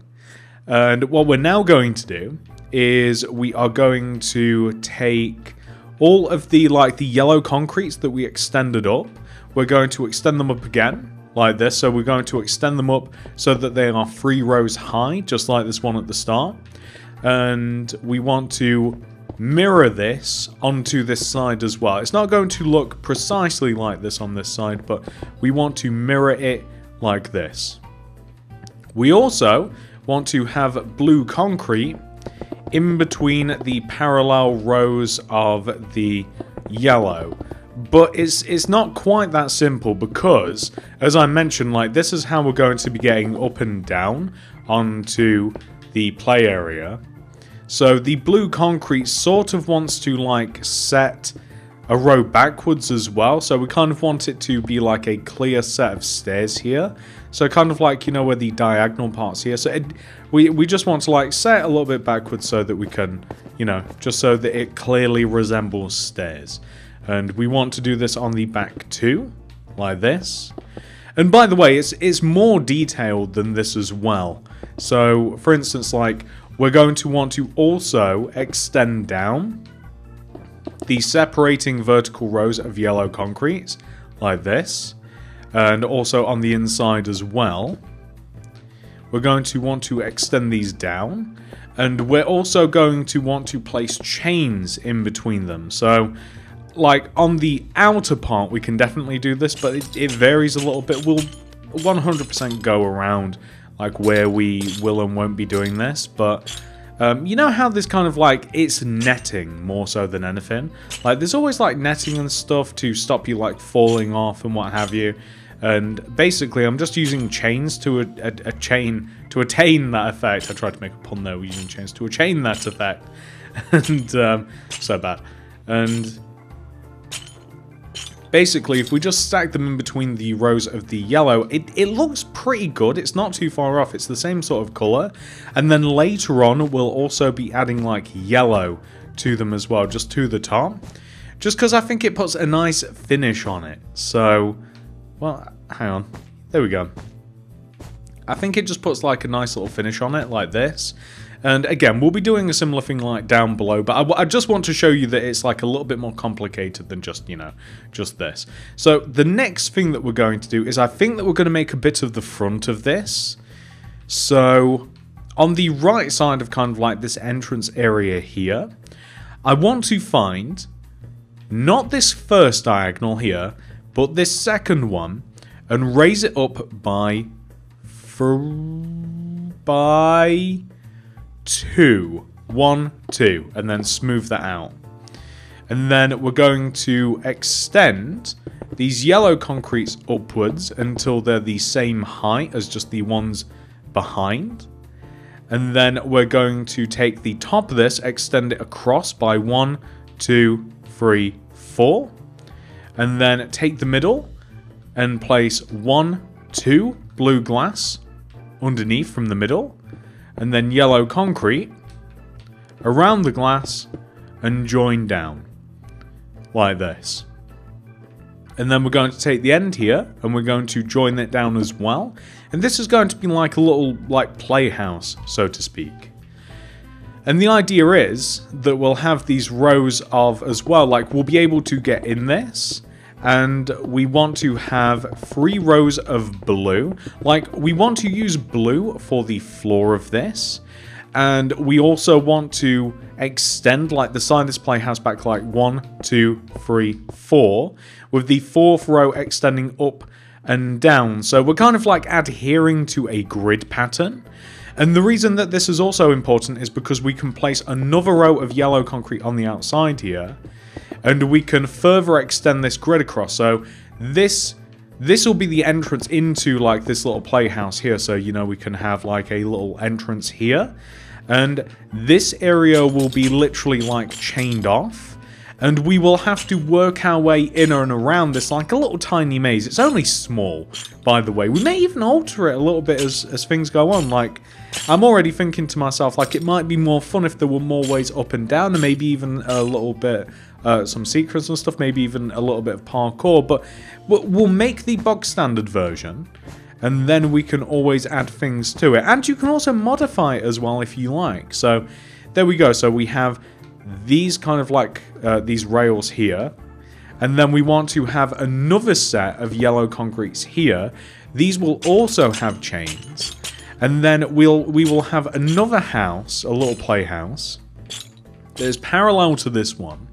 And what we're now going to do is we are going to take all of the yellow concretes that we extended up. We're going to extend them up again like this. So we're going to extend them up so that they are 3 rows high, just like this one at the start. And we want to mirror this onto this side as well. It's not going to look precisely like this on this side, but we want to mirror it like this. We also want to have blue concrete in between the parallel rows of the yellow. But it's not quite that simple because, as I mentioned, like this is how we're going to be getting up and down onto the play area. So the blue concrete sort of wants to like set a row backwards as well. So we kind of want it to be like a clear set of stairs here. So kind of like, you know, where the diagonal parts here. So we just want to like set a little bit backwards so that we can, you know, just so that it clearly resembles stairs. And we want to do this on the back too, like this. And by the way, it's more detailed than this as well. So for instance, like we're going to want to also extend down the separating vertical rows of yellow concrete like this. And also on the inside as well. We're going to want to extend these down. And we're also going to want to place chains in between them. So like on the outer part we can definitely do this, but it varies a little bit. We'll 100% go around like where we will and won't be doing this, but You know how there's kind of like, it's netting more so than anything? Like, there's always like netting and stuff to stop you like falling off and what have you. And basically, I'm just using chains to attain that effect. I tried to make a pun there, using chains to attain that effect. And, so bad. And basically, if we just stack them in between the rows of the yellow, it looks pretty good. It's not too far off. It's the same sort of color. And then later on, we'll also be adding like yellow to them as well, just to the top. Just because I think it puts a nice finish on it. So, well, hang on. There we go. I think it just puts like a nice little finish on it, like this. And again, we'll be doing a similar thing like down below, but I just want to show you that it's like a little bit more complicated than just, you know, just this. So the next thing that we're going to do is I think that we're going to make a bit of the front of this. So on the right side of kind of like this entrance area here, I want to find not this first diagonal here, but this second one and raise it up by 2. 1, 2, and then smooth that out. And then we're going to extend these yellow concretes upwards until they're the same height as just the ones behind. And then we're going to take the top of this, extend it across by 1, 2, 3, 4. And then take the middle and place 1, 2 blue glass underneath from the middle. And then yellow concrete around the glass and join down like this. And then we're going to take the end here and we're going to join it down as well. And this is going to be like a little like playhouse, so to speak. And the idea is that we'll have these rows of as well, like we'll be able to get in this. And we want to have 3 rows of blue. Like, we want to use blue for the floor of this. And we also want to extend, like, the side of this playhouse back, like, 1, 2, 3, 4. With the 4th row extending up and down. So we're kind of, like, adhering to a grid pattern. And the reason that this is also important is because we can place another row of yellow concrete on the outside here. And we can further extend this grid across. So this will be the entrance into like this little playhouse here. So, you know, we can have like a little entrance here. And this area will be literally like chained off. And we will have to work our way in and around this like a little tiny maze. It's only small, by the way. We may even alter it a little bit as things go on. Like, I'm already thinking to myself, like, it might be more fun if there were more ways up and down. And maybe even a little bit... some secrets and stuff, maybe even a little bit of parkour, but we'll make the bog standard version, and then we can always add things to it. And you can also modify it as well if you like. So there we go. So we have these kind of like these rails here, and then we want to have another set of yellow concretes here. These will also have chains, and then we will have another house, a little playhouse, that is parallel to this one.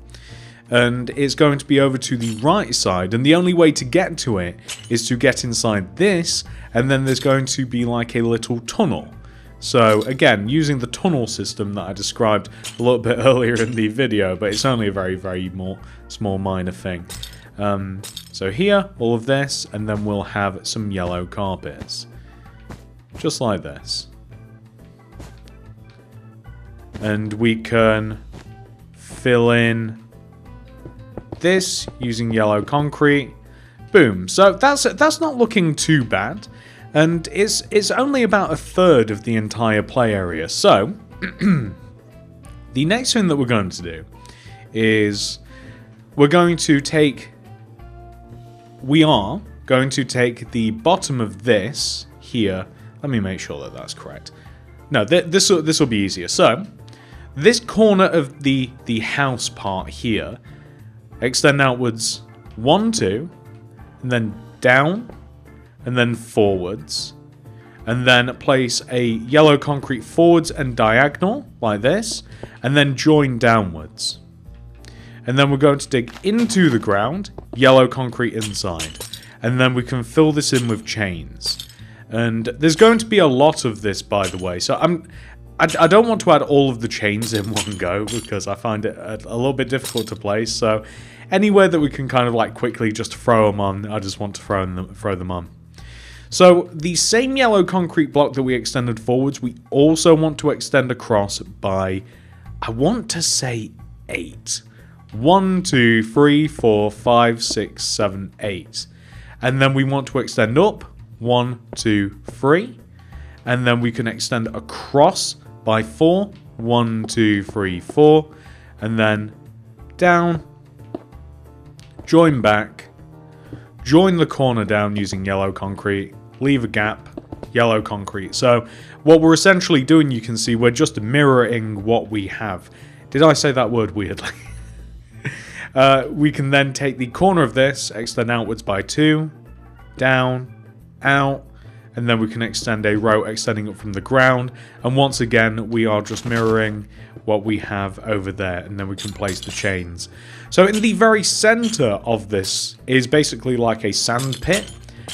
And it's going to be over to the right side, and the only way to get to it is to get inside this, and then there's going to be like a little tunnel. So again, using the tunnel system that I described a little bit earlier in the video, but it's only a very, very small minor thing. So here, all of this, and then we'll have some yellow carpets. Just like this. And we can fill in this using yellow concrete. Boom. So that's not looking too bad, and it's only about 1/3 of the entire play area. So the next thing that we're going to do is we are going to take the bottom of this here. Let me make sure that that's correct. No, this will be easier. So this corner of the house part here, extend outwards 1, 2, and then down, and then forwards. And then place a yellow concrete forwards and diagonal, like this, and then join downwards. And then we're going to dig into the ground, yellow concrete inside. And then we can fill this in with chains. And there's going to be a lot of this, by the way. So I don't want to add all of the chains in one go because I find it a little bit difficult to place. So anywhere that we can kind of like quickly just throw them on, I just want to throw them on. So the same yellow concrete block that we extended forwards, we also want to extend across by, I want to say 8. 1, 2, 3, 4, 5, 6, 7, 8. And then we want to extend up 1, 2, 3. And then we can extend across by 4. 1, 2, 3, 4. And then down. Join back. Join the corner down using yellow concrete. Leave a gap. Yellow concrete. So what we're essentially doing, you can see, we're just mirroring what we have. Did I say that word weirdly? We can then take the corner of this, extend outwards by 2, down, out, and then we can extend a row extending up from the ground. And once again, we are just mirroring what we have over there, and then we can place the chains. So in the very center of this is basically like a sand pit,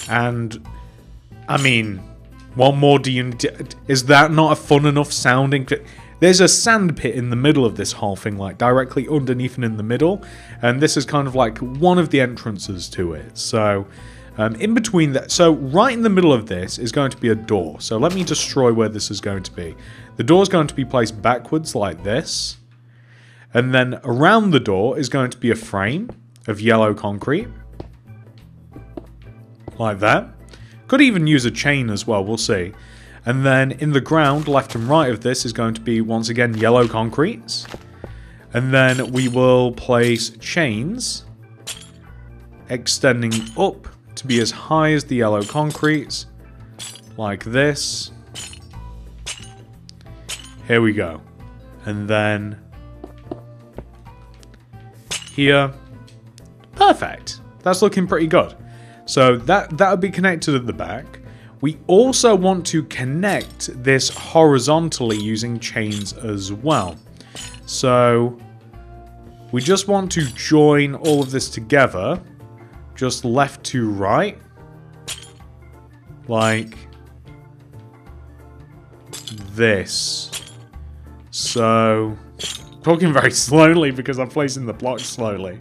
and I mean, what more do you... Is that not a fun enough sounding... There's a sand pit in the middle of this whole thing, like directly underneath and in the middle. And this is kind of like one of the entrances to it. So, in between that... So, right in the middle of this is going to be a door. So, let me destroy where this is going to be. The door is going to be placed backwards like this. And then around the door is going to be a frame of yellow concrete. Like that. Could even use a chain as well, we'll see. And then in the ground, left and right of this is going to be, once again, yellow concretes. And then we will place chains, extending up to be as high as the yellow concretes, like this. Here we go. And then here. Perfect. That's looking pretty good. So that would be connected at the back. We also want to connect this horizontally using chains as well. So we just want to join all of this together, just left to right, like this. So, talking very slowly because I'm placing the blocks slowly.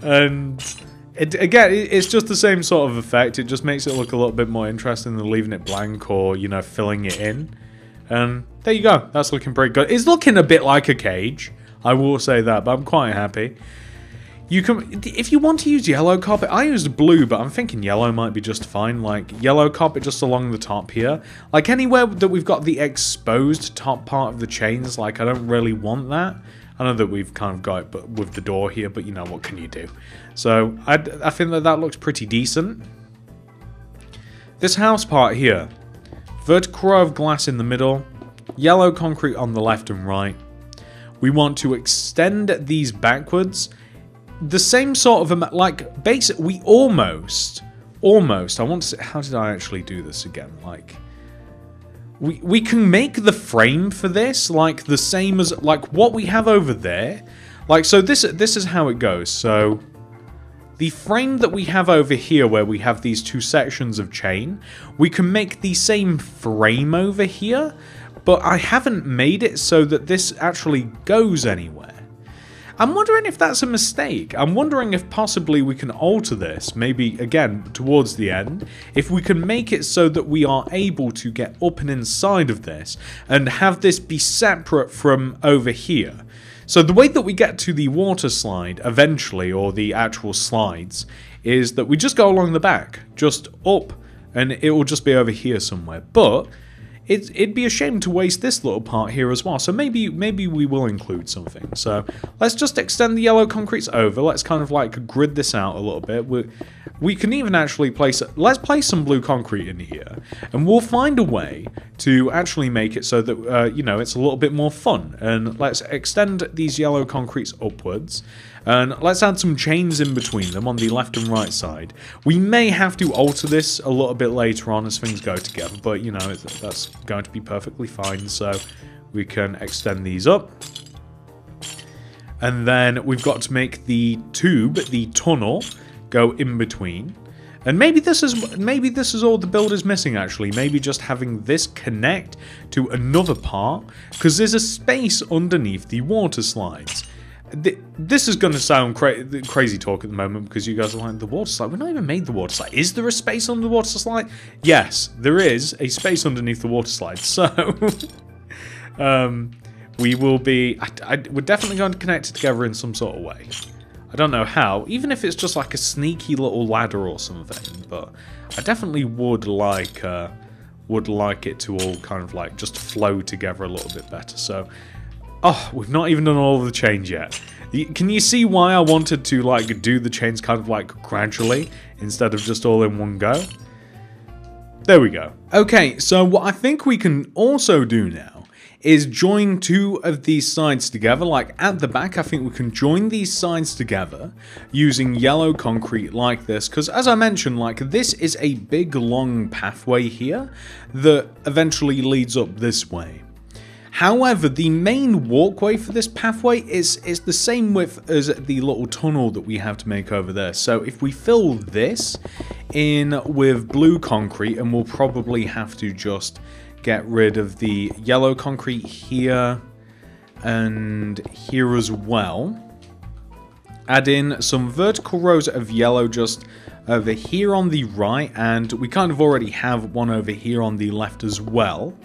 And again, it's just the same sort of effect. It just makes it look a little bit more interesting than leaving it blank or, you know, filling it in. And there you go. That's looking pretty good. It's looking a bit like a cage. I will say that, but I'm quite happy. You can, if you want to use yellow carpet, I used blue, but I'm thinking yellow might be just fine. Like, yellow carpet just along the top here. Like, anywhere that we've got the exposed top part of the chains, like, I don't really want that. I know that we've kind of got it but with the door here, but you know, what can you do? So, I think that looks pretty decent. This house part here. Vertical row of glass in the middle. Yellow concrete on the left and right. We want to extend these backwards. The same sort of, like, basic, we almost, I want to say, how did I actually do this again? Like, we can make the frame for this, like, the same as, like, what we have over there. Like, so this is how it goes. So, the frame that we have over here, where we have these two sections of chain, we can make the same frame over here, but I haven't made it so that this actually goes anywhere. I'm wondering if that's a mistake. I'm wondering if possibly we can alter this, maybe, again, towards the end, if we can make it so that we are able to get up and inside of this, and have this be separate from over here. So the way that we get to the water slide, eventually, or the actual slides, is that we just go along the back, just up, and it will just be over here somewhere. But it'd be a shame to waste this little part here as well, so maybe we will include something. So let's just extend the yellow concretes over. Let's kind of like grid this out a little bit. We can even actually place, let's place some blue concrete in here, and we'll find a way to actually make it so that, you know, it's a little bit more fun. And let's extend these yellow concretes upwards, and let's add some chains in between them on the left and right side. We may have to alter this a little bit later on as things go together, but, you know, that's going to be perfectly fine. So we can extend these up. And then we've got to make the tube, the tunnel, go in between. And maybe this is all the build is missing actually. Maybe just having this connect to another part, because there's a space underneath the water slides. This is going to sound crazy talk at the moment, because you guys are like, the water slide? We've not even made the water slide. Is there a space under the water slide? Yes, there is a space underneath the water slide. So, we will be... we're definitely going to connect it together in some sort of way. I don't know how, even if it's just like a sneaky little ladder or something, but I definitely would like it to all kind of like just flow together a little bit better. So, oh, we've not even done all of the chains yet. Can you see why I wanted to like do the chains kind of like gradually instead of just all in one go? There we go. Okay, so what I think we can also do now is join two of these sides together. Like at the back, I think we can join these sides together using yellow concrete like this, because as I mentioned, like this is a big long pathway here that eventually leads up this way. However, the main walkway for this pathway is the same width as the little tunnel that we have to make over there. So if we fill this in with blue concrete, and we'll probably have to just get rid of the yellow concrete here and here as well. Add in some vertical rows of yellow just over here on the right, and we kind of already have one over here on the left as well.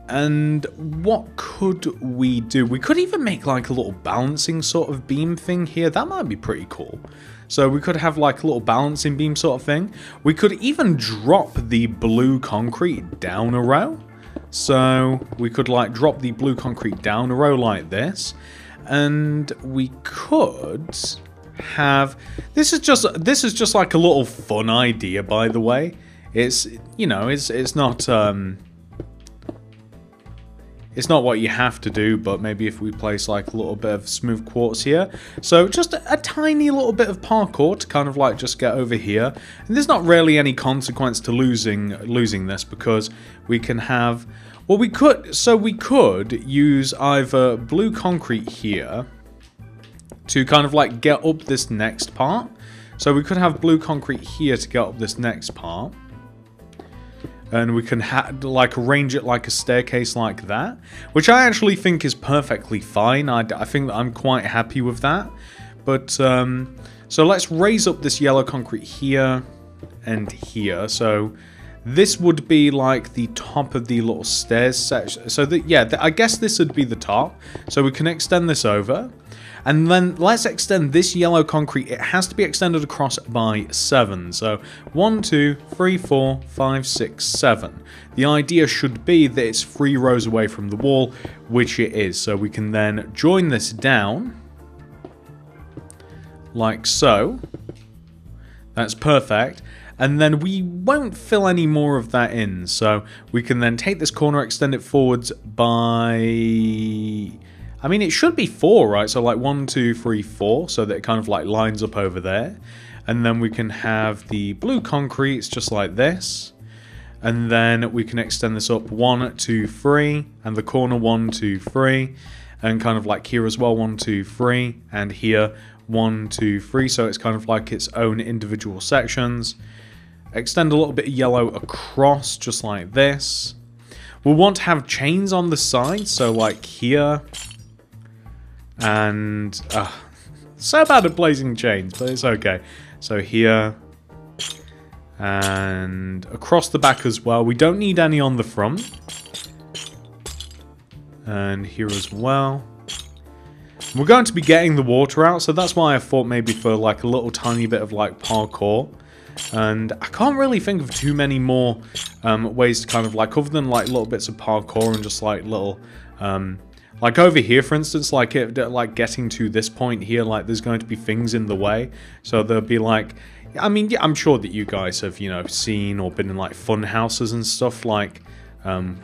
And what could we do? We could even make like a little balancing sort of beam thing here. That might be pretty cool. So we could have like a little balancing beam sort of thing. We could even drop the blue concrete down a row. So we could like drop the blue concrete down a row like this. And we could have... This is just like a little fun idea, by the way. It's, you know, it's not... It's not what you have to do, but maybe if we place like a little bit of smooth quartz here. So just a tiny little bit of parkour to kind of like just get over here. And there's not really any consequence to losing this, because we can have... Well, we could use either blue concrete here to kind of like get up this next part. So we could have blue concrete here to get up this next part. And we can like arrange it like a staircase like that, which I actually think is perfectly fine. I think that I'm quite happy with that. But so let's raise up this yellow concrete here and here. So this would be like the top of the little stairs section. So that, yeah, I guess this would be the top. So we can extend this over. And then let's extend this yellow concrete. It has to be extended across by 7. So 1, 2, 3, 4, 5, 6, 7. The idea should be that it's 3 rows away from the wall, which it is. So we can then join this down like so. That's perfect. And then we won't fill any more of that in. So we can then take this corner, extend it forwards by... I mean, it should be 4, right? So like 1, 2, 3, 4, so that it kind of like lines up over there. And then we can have the blue concrete, it's just like this. And then we can extend this up 1, 2, 3, and the corner 1, 2, 3. And kind of like here as well, 1, 2, 3, and here 1, 2, 3. So it's kind of like its own individual sections. Extend a little bit of yellow across, just like this. We'll want to have chains on the side, so like here. And so bad at placing chains, but it's okay. So here and across the back as well. We don't need any on the front. And here as well. We're going to be getting the water out, so that's why I thought maybe for like a little tiny bit of like parkour. And I can't really think of too many more ways to kind of like, other than like little bits of parkour and just like little like over here, for instance, like getting to this point here, like there's going to be things in the way. So there'll be like, I mean, yeah, I'm sure that you guys have, you know, seen or been in like fun houses and stuff. Like,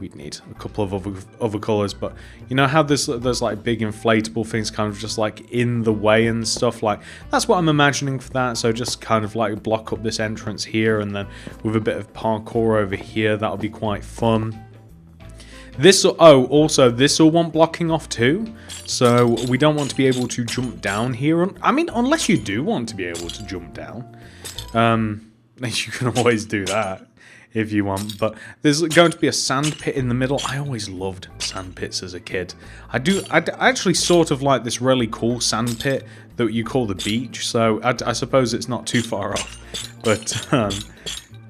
we'd need a couple of other colors, but you know how there's like big inflatable things kind of just like in the way and stuff. Like that's what I'm imagining for that. So just kind of like block up this entrance here, and then with a bit of parkour over here, that'll be quite fun. This, oh, also, this will want blocking off too, so we don't want to be able to jump down here. I mean, unless you do want to be able to jump down. You can always do that if you want, but there's going to be a sand pit in the middle. I always loved sand pits as a kid. I actually sort of like this really cool sand pit that you call the beach, so I suppose it's not too far off. But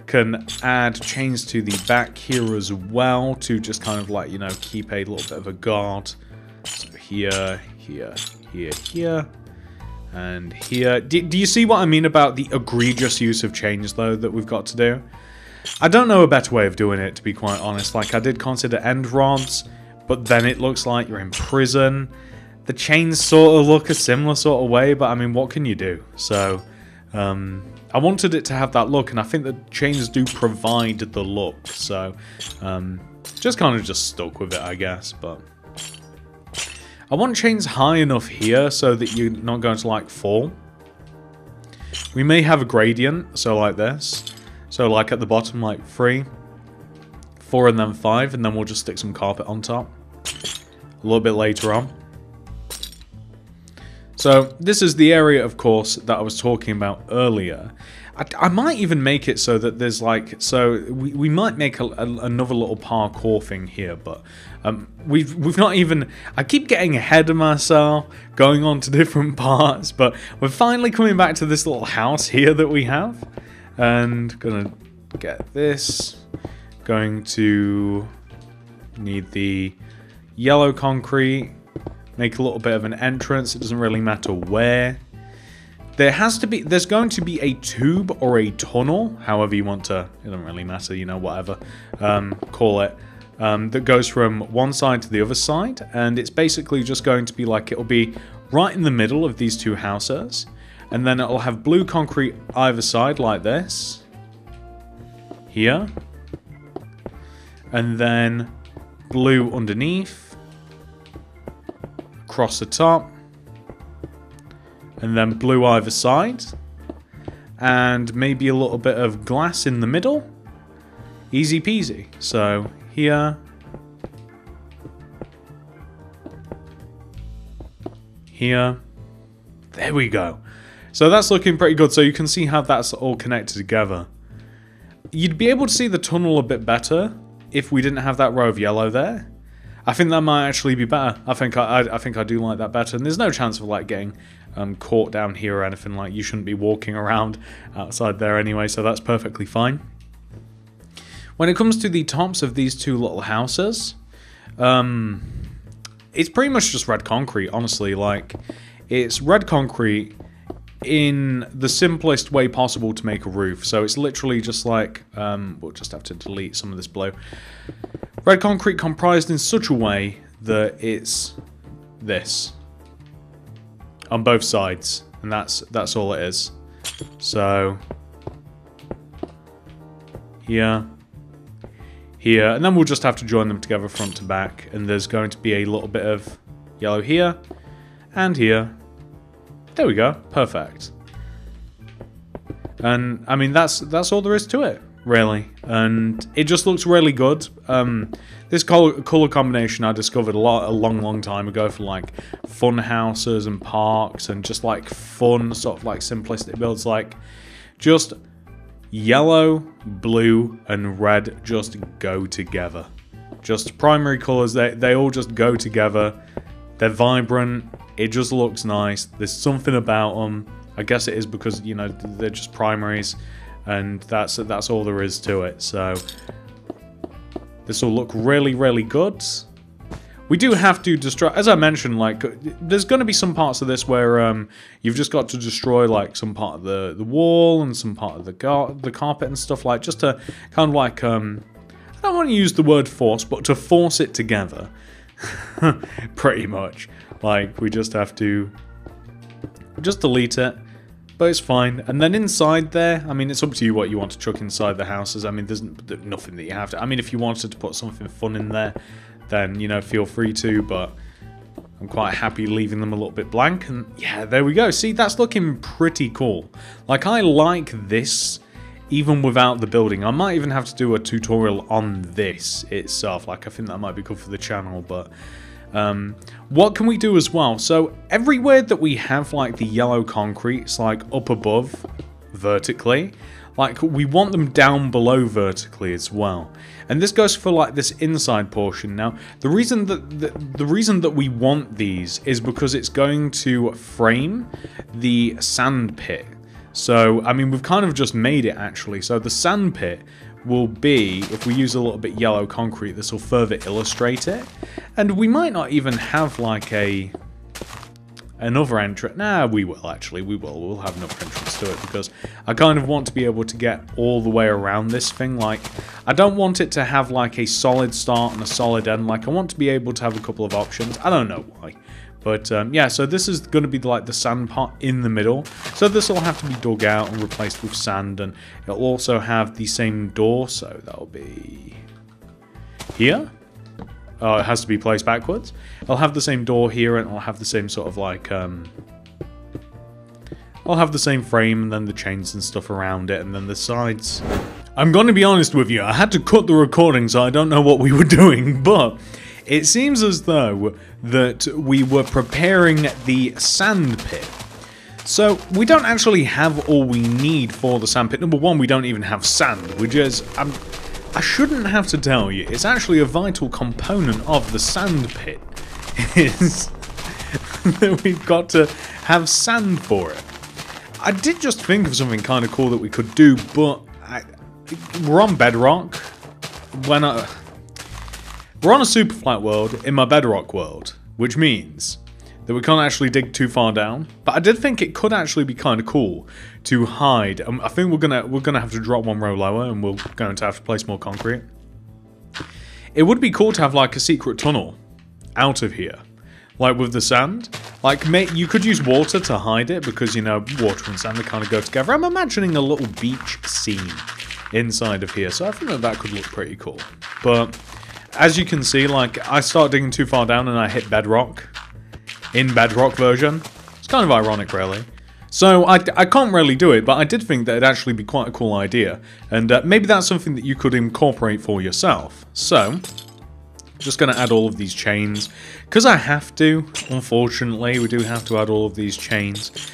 can add chains to the back here as well to just kind of like, you know, keep a little bit of a guard. So here, here, here, here, and here. Do you see what I mean about the egregious use of chains, though, that we've got to do? I don't know a better way of doing it, to be quite honest. Like, I did consider end rods, but then it looks like you're in prison. The chains sort of look a similar sort of way, but I mean, what can you do? So, I wanted it to have that look, and I think the chains do provide the look. So, just kind of just stuck with it, I guess. But I want chains high enough here so that you're not going to, like, fall. We may have a gradient, so like this. So like at the bottom, like 3, 4, and then 5, and then we'll just stick some carpet on top a little bit later on. So this is the area, of course, that I was talking about earlier. I might even make it so that there's like, so we might make another little parkour thing here, but we've not even, I keep getting ahead of myself, going on to different parts, but we're finally coming back to this little house here that we have. And gonna get this. Going to need the yellow concrete. Make a little bit of an entrance. It doesn't really matter where. There's going to be a tube or a tunnel, however you want to, it doesn't really matter, you know, whatever, call it, that goes from one side to the other side. And it's basically just going to be like, it'll be right in the middle of these two houses. And then it'll have blue concrete either side like this. Here. And then blue underneath. Across the top. And then blue either side. And maybe a little bit of glass in the middle. Easy peasy. So here. Here. There we go. So that's looking pretty good, so you can see how that's all connected together. You'd be able to see the tunnel a bit better if we didn't have that row of yellow there. I think that might actually be better. I think I do like that better, and there's no chance of like getting caught down here or anything. Like, you shouldn't be walking around outside there anyway, so that's perfectly fine. When it comes to the tops of these two little houses, it's pretty much just red concrete, honestly. Like, it's red concrete in the simplest way possible to make a roof. So it's literally just like, we'll just have to delete some of this blue. Red concrete comprised in such a way that it's this on both sides, and that's all it is. So here, here, and then we'll just have to join them together front to back, and there's going to be a little bit of yellow here and here. There we go, perfect. And I mean, that's all there is to it, really, and it just looks really good. This color combination I discovered a long time ago for like fun houses and parks and just like fun sort of like simplistic builds, like just yellow, blue, and red just go together. Just primary colors, they all just go together. They're vibrant. It just looks nice. There's something about them. I guess it is because, you know, they're just primaries, and that's all there is to it. So this will look really, really good. We do have to destroy, as I mentioned, like, there's going to be some parts of this where you've just got to destroy, like, some part of the wall and some part of the carpet and stuff, like, just to kind of like, I don't want to use the word force, but to force it together. Pretty much. Like, we just have to just delete it, but it's fine. And then inside there, I mean, it's up to you what you want to chuck inside the houses. I mean, there's nothing that you have to. I mean, if you wanted to put something fun in there, then, you know, feel free to, but I'm quite happy leaving them a little bit blank. And yeah, there we go. See, that's looking pretty cool. Like, I like this even without the building. I might even have to do a tutorial on this itself. Like, I think that might be good for the channel, but what can we do as well? So everywhere that we have like the yellow concrete, it's like up above vertically, like, we want them down below vertically as well. And this goes for like this inside portion. Now, the reason that we want these is because it's going to frame the sand pit. So, I mean, we've kind of just made it actually. So the sand pit will be, if we use a little bit yellow concrete, this will further illustrate it. And we might not even have like another entrance. Nah, we will actually, we'll have another entrance to it, because I kind of want to be able to get all the way around this thing. Like, I don't want it to have like a solid start and a solid end. Like, I want to be able to have a couple of options. I don't know why. But yeah, so this is going to be like the sand part in the middle. So this will have to be dug out and replaced with sand, and it'll also have the same door, so that'll be here. Oh, it has to be placed backwards. It'll have the same door here, and it'll have the same sort of like, I'll have the same frame, and then the chains and stuff around it, and then the sides. I'm going to be honest with you, I had to cut the recording, so I don't know what we were doing, but it seems as though that we were preparing the sand pit. So we don't actually have all we need for the sand pit. Number one, we don't even have sand, which is, I shouldn't have to tell you, it's actually a vital component of the sand pit, is that we've got to have sand for it. I did just think of something kind of cool that we could do, but we're on Bedrock. We're on a super flat world in my Bedrock world, which means that we can't actually dig too far down. But I did think it could actually be kind of cool to hide. I think we're gonna have to drop one row lower, and we're going to have to place more concrete. It would be cool to have like a secret tunnel out of here, like with the sand. Like, you could use water to hide it, because, you know, water and sand, they kind of go together. I'm imagining a little beach scene inside of here, so I think that could look pretty cool. But as you can see, like, I start digging too far down and I hit Bedrock. In Bedrock version. It's kind of ironic, really. So, I can't really do it, but I did think that it'd actually be quite a cool idea. And maybe that's something that you could incorporate for yourself. So, just going to add all of these chains. Because I have to, unfortunately, we do have to add all of these chains.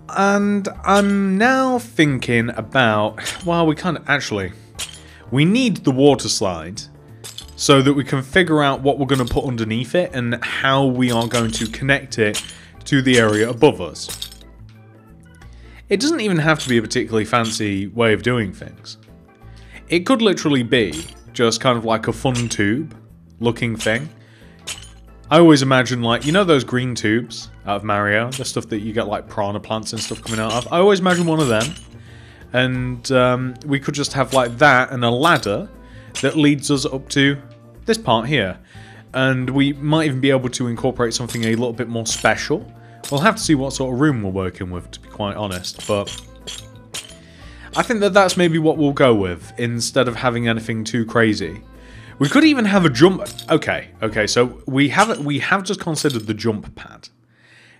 And I'm now thinking about, well, we need the water slide, so that we can figure out what we're going to put underneath it and how we are going to connect it to the area above us. It doesn't even have to be a particularly fancy way of doing things. It could literally be just kind of like a fun tube looking thing. I always imagine, like, you know those green tubes out of Mario? The stuff that you get like piranha plants and stuff coming out of? I always imagine one of them. And we could just have like that and a ladder that leads us up to this part here. And we might even be able to incorporate something a little bit more special. We'll have to see what sort of room we're working with, to be quite honest, but I think that that's maybe what we'll go with, instead of having anything too crazy. We could even have a jump. Okay, so we have just considered the jump pad.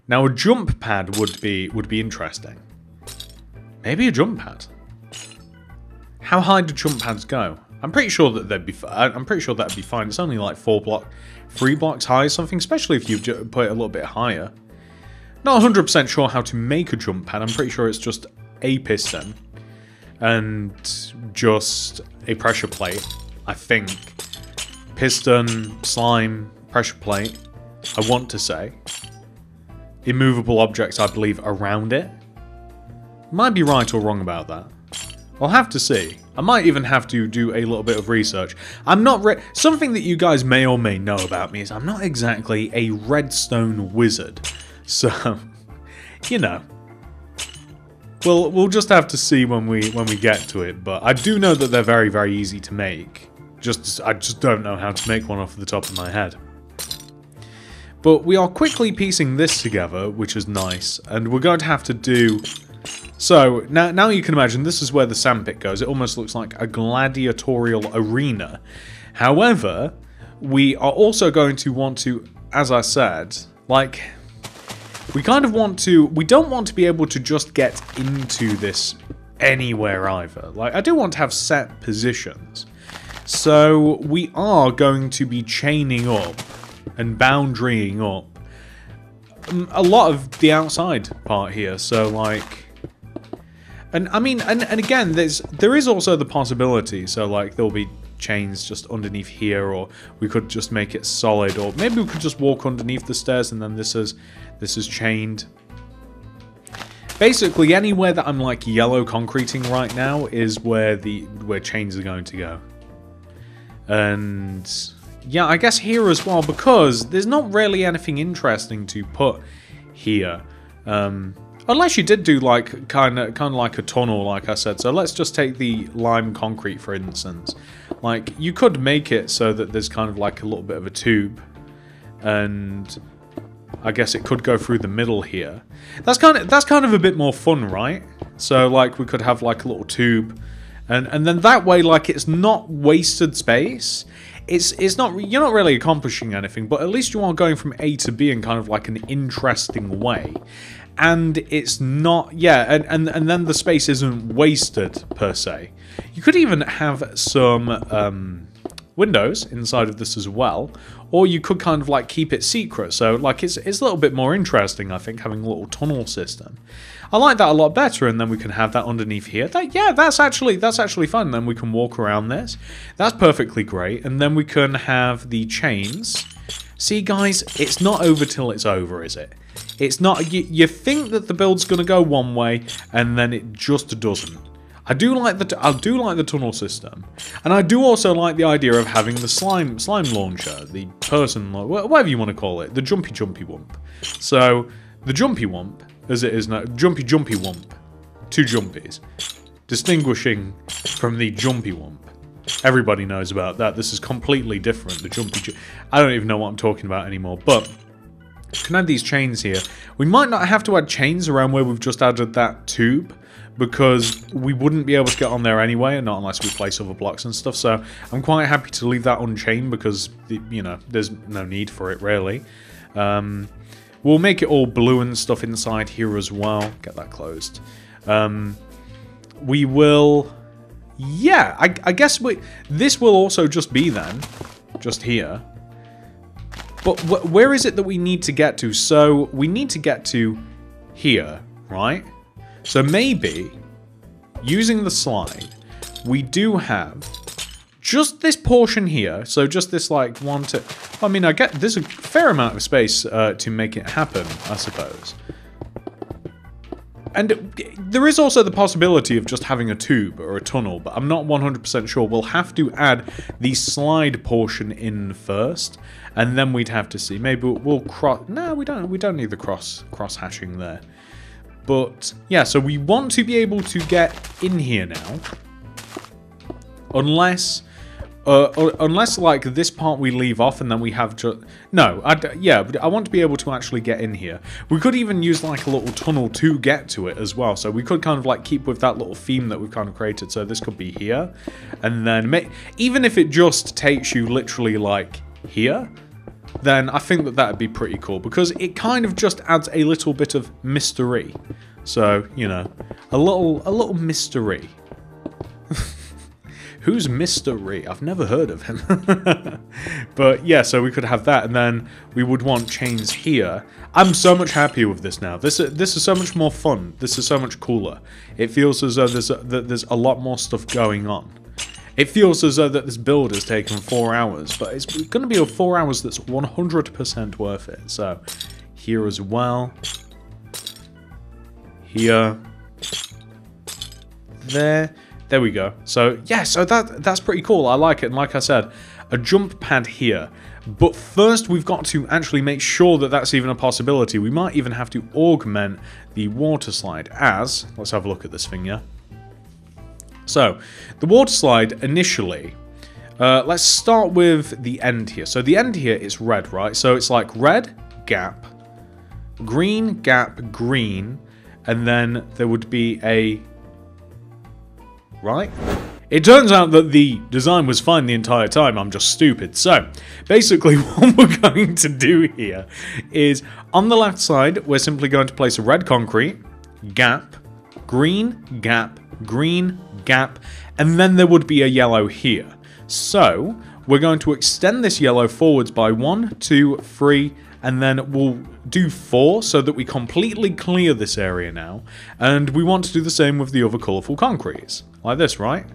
Now a jump pad would be interesting. Maybe a jump pad. How high do jump pads go? I'm pretty sure that that'd be fine. It's only like 3 blocks high or something, especially if you put it a little bit higher. Not 100% sure how to make a jump pad. I'm pretty sure it's just a piston and just a pressure plate, I think. Piston, slime, pressure plate, I want to say. Immovable objects, I believe, around it. Might be right or wrong about that. I'll have to see. I might even have to do a little bit of research. I'm not something that you guys may or may know about me is I'm not exactly a redstone wizard. So, you know, we'll just have to see when we get to it. But I do know that they're very, very easy to make. I just don't know how to make one off the top of my head. But we are quickly piecing this together, which is nice, and we're going to have to do. So now you can imagine this is where the sandpit goes. It almost looks like a gladiatorial arena. However, we are also going to want to, as I said, like, we don't want to be able to just get into this anywhere either. Like, I do want to have set positions. So we are going to be chaining up and boundarying up a lot of the outside part here. So, like, And I mean, and again, there is also the possibility, so like there'll be chains just underneath here, or we could just make it solid, or maybe we could just walk underneath the stairs and then this is chained. Basically, anywhere that I'm like yellow concreting right now is where chains are going to go. And yeah, I guess here as well, because there's not really anything interesting to put here. Unless you did do like kind of like a tunnel, like I said. So let's just take the lime concrete, for instance. Like, you could make it so that there's kind of like a little bit of a tube, and I guess it could go through the middle here. That's kind of a bit more fun, right? So like we could have like a little tube, and then that way, like, it's not wasted space. It's not, you're not really accomplishing anything, but at least you are going from A to B in kind of like an interesting way. And it's not, yeah, and then the space isn't wasted, per se. You could even have some windows inside of this as well, or you could kind of like keep it secret, so like it's a little bit more interesting, I think, having a little tunnel system. I like that a lot better, and then we can have that underneath here. That's actually fun. Then we can walk around this. That's perfectly great, and then we can have the chains. See, guys, it's not over till it's over, is it? It's not. You think that the build's going to go one way, and then it just doesn't. I do like the tunnel system, and I do also like the idea of having the slime launcher, the person, whatever you want to call it, the jumpy wump. So the jumpy wump, as it is now, jumpy wump, two jumpies, distinguishing from the jumpy wump. Everybody knows about that. This is completely different. The jumpy. I don't even know what I'm talking about anymore, but. We can add these chains here. We might not have to add chains around where we've just added that tube, because we wouldn't be able to get on there anyway, and not unless we place other blocks and stuff. So I'm quite happy to leave that unchained, because, you know, there's no need for it, really. We'll make it all blue and stuff inside here as well. Get that closed. We will... Yeah, I guess this will also just be then. Just here. But where is it that we need to get to? So we need to get to here, right? So maybe, using the slide, we do have just this portion here. So just this, like, one to... I mean, I get there's a fair amount of space to make it happen, I suppose. And there is also the possibility of just having a tube or a tunnel, but I'm not 100% sure. We'll have to add the slide portion in first, and then we'd have to see. Maybe we'll cross... No, we don't need the cross-hatching there. But, yeah, so we want to be able to get in here now. Unless, like, this part we leave off and then we have just... No, I want to be able to actually get in here. We could even use, like, a little tunnel to get to it as well. So we could kind of, like, keep with that little theme that we've kind of created. So this could be here. And then, even if it just takes you literally, like, here, then I think that that'd be pretty cool. Because it kind of just adds a little bit of mystery. So, you know, a little mystery. Who's Mystery? I've never heard of him. But yeah, so we could have that, and then we would want chains here. I'm so much happier with this now. This is so much more fun. This is so much cooler. It feels as though there's a lot more stuff going on. It feels as though that this build has taken 4 hours, but it's going to be 4 hours that's 100% worth it. So here as well. Here. There we go. So, yeah, so that's pretty cool. I like it. And like I said, a jump pad here. But first, we've got to actually make sure that that's even a possibility. We might even have to augment the water slide as... Let's have a look at this thing, yeah? So, the water slide, initially... let's start with the end here. So, the end here is red, right? So, it's like red, gap, green, gap, green, and then there would be a... Right? It turns out that the design was fine the entire time, I'm just stupid. So, basically what we're going to do here is, on the left side, we're simply going to place a red concrete, gap, green, gap, and then there would be a yellow here. So, we're going to extend this yellow forwards by 1, 2, 3, and then we'll do 4 so that we completely clear this area now. And we want to do the same with the other colourful concretes, like this, right?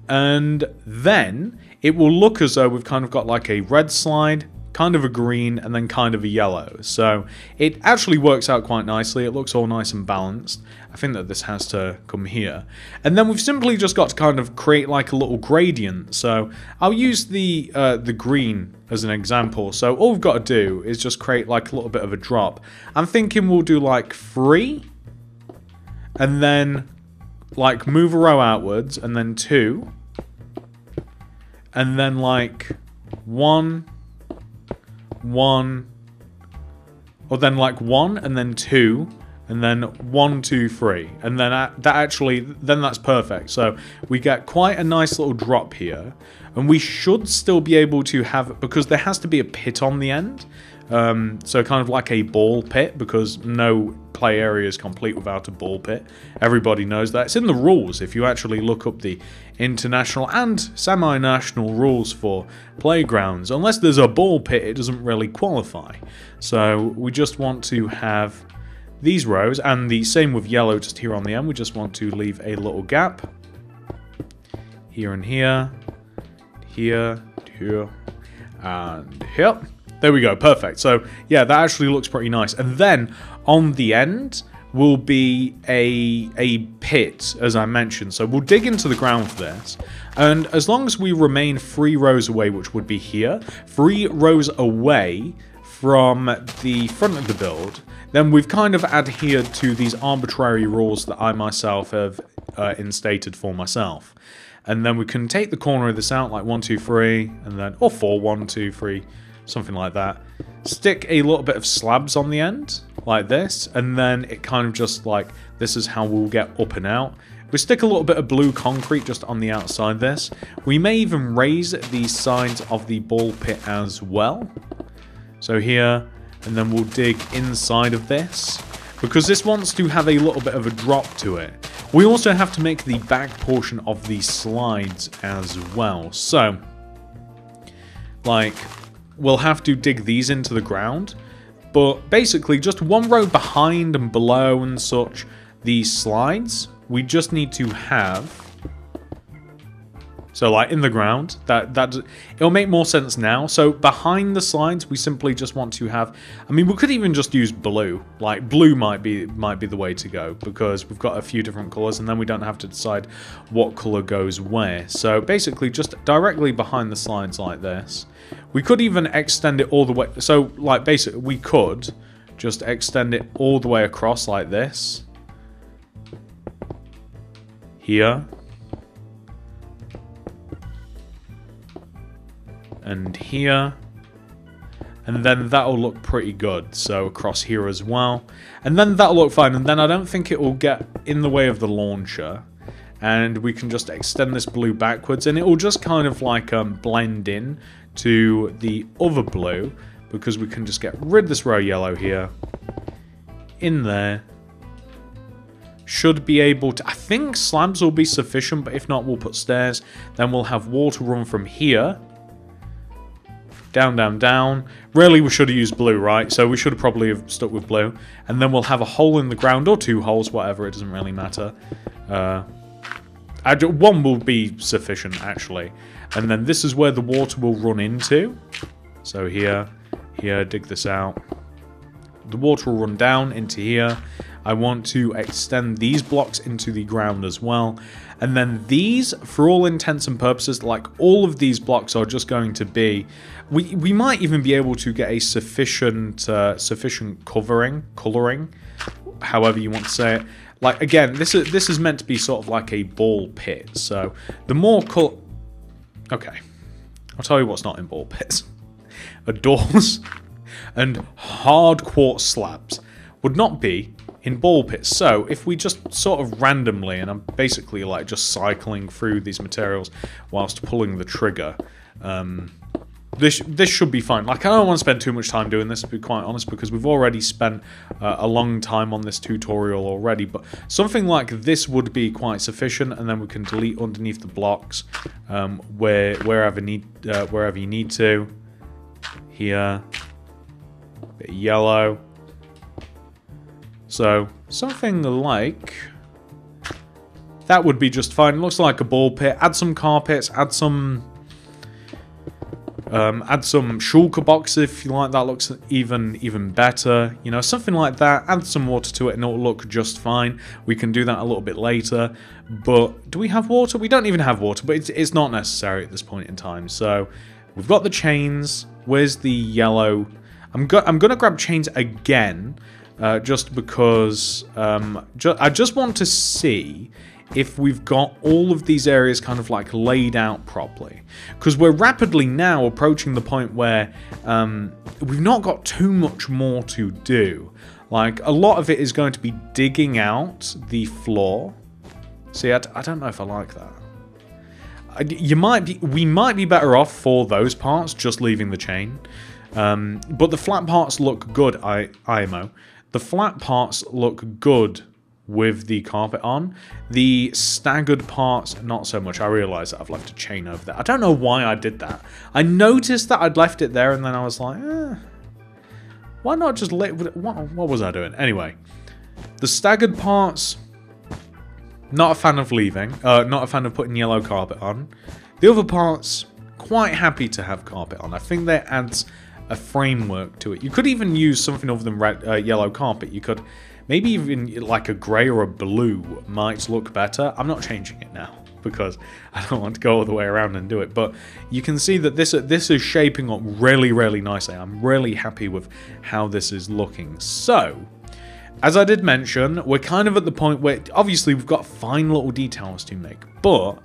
And then it will look as though we've kind of got like a red slide, kind of a green, and then kind of a yellow. So it actually works out quite nicely. It looks all nice and balanced. I think that this has to come here. And then we've simply just got to kind of create like a little gradient. So I'll use the green as an example. So all we've got to do is just create like a little bit of a drop. I'm thinking we'll do like 3, and then like move a row outwards, and then 2, and then like 1, or then like 1, and then 2, and then 1, 2, 3, and then that's perfect. So we get quite a nice little drop here, and we should still be able to have, because there has to be a pit on the end, so kind of like a ball pit, because no play area is complete without a ball pit. Everybody knows that. It's in the rules. If you actually look up the international and semi-national rules for playgrounds, unless there's a ball pit, it doesn't really qualify. So we just want to have these rows, and the same with yellow just here on the end. We just want to leave a little gap here and here, here, here, and here. There we go, perfect. So yeah, that actually looks pretty nice. And then on the end will be a pit, as I mentioned. So we'll dig into the ground for this. And as long as we remain 3 rows away, which would be here, 3 rows away from the front of the build, then we've kind of adhered to these arbitrary rules that I myself have instated for myself. And then we can take the corner of this out, like 1, 2, 3, and then, or 4, 1, 2, 3, something like that. Stick a little bit of slabs on the end, like this, and then it kind of just like, this is how we'll get up and out. We stick a little bit of blue concrete just on the outside this. We may even raise the sides of the ball pit as well. So here, and then we'll dig inside of this, because this wants to have a little bit of a drop to it. We also have to make the back portion of the slides as well. So, like, we'll have to dig these into the ground, but basically just 1 row behind and below and such these slides, we just need to have, so like in the ground, it'll make more sense now. So behind the slides, we simply just want to have, I mean, we could even just use blue. Like blue might be the way to go, because we've got a few different colors, and then we don't have to decide what color goes where. So basically just directly behind the slides like this. We could even extend it all the way. So like basically we could just extend it all the way across like this. Here. And here, and then that'll look pretty good. So across here as well, and then that'll look fine. And then I don't think it will get in the way of the launcher, and we can just extend this blue backwards, and it will just kind of like blend in to the other blue, because we can just get rid of this row yellow here, in there. Should be able to, I think slabs will be sufficient, but if not, we'll put stairs. Then we'll have water run from here down, down, down. Really, we should have used blue, right? So we should have probably have stuck with blue. And then we'll have a hole in the ground, or 2 holes, whatever, it doesn't really matter. 1 will be sufficient, actually. And then this is where the water will run into. So here, dig this out. The water will run down into here. I want to extend these blocks into the ground as well. And then these, for all intents and purposes, like all of these blocks are just going to be, we might even be able to get a sufficient coloring, however you want to say it. Like again, this is meant to be sort of like a ball pit. So the more okay, I'll tell you what's not in ball pits. Doors and hard quartz slabs would not be in ball pits. So if we just sort of randomly, and I'm basically like just cycling through these materials whilst pulling the trigger, this should be fine. Like I don't want to spend too much time doing this, to be quite honest, because we've already spent a long time on this tutorial already, but something like this would be quite sufficient, and then we can delete underneath the blocks wherever you need to. Here, bit of yellow. So something like that would be just fine. It looks like a ball pit. Add some carpets. Add some shulker box if you like. That looks even better. You know, something like that. Add some water to it and it'll look just fine. We can do that a little bit later. But do we have water? We don't even have water, but it's not necessary at this point in time. So we've got the chains. Where's the yellow? I'm gonna grab chains again, just because I just want to see if we've got all of these areas kind of like laid out properly. Because we're rapidly now approaching the point where we've not got too much more to do. Like, a lot of it is going to be digging out the floor. See, I don't know if I like that. We might be better off for those parts, just leaving the chain. But the flat parts look good, IMO. The flat parts look good with the carpet on. The staggered parts, not so much. I realise that I've left a chain over there. I don't know why I did that. I noticed that I'd left it there and then I was like, why not just what was I doing? Anyway, the staggered parts, not a fan of leaving. Not a fan of putting yellow carpet on. The other parts, quite happy to have carpet on. I think that adds a framework to it. You could even use something other than yellow carpet. You could maybe even like a grey or a blue might look better. I'm not changing it now because I don't want to go all the way around and do it. But you can see that this is shaping up really, really nicely. I'm really happy with how this is looking. So, as I did mention, we're kind of at the point where obviously we've got fine little details to make, but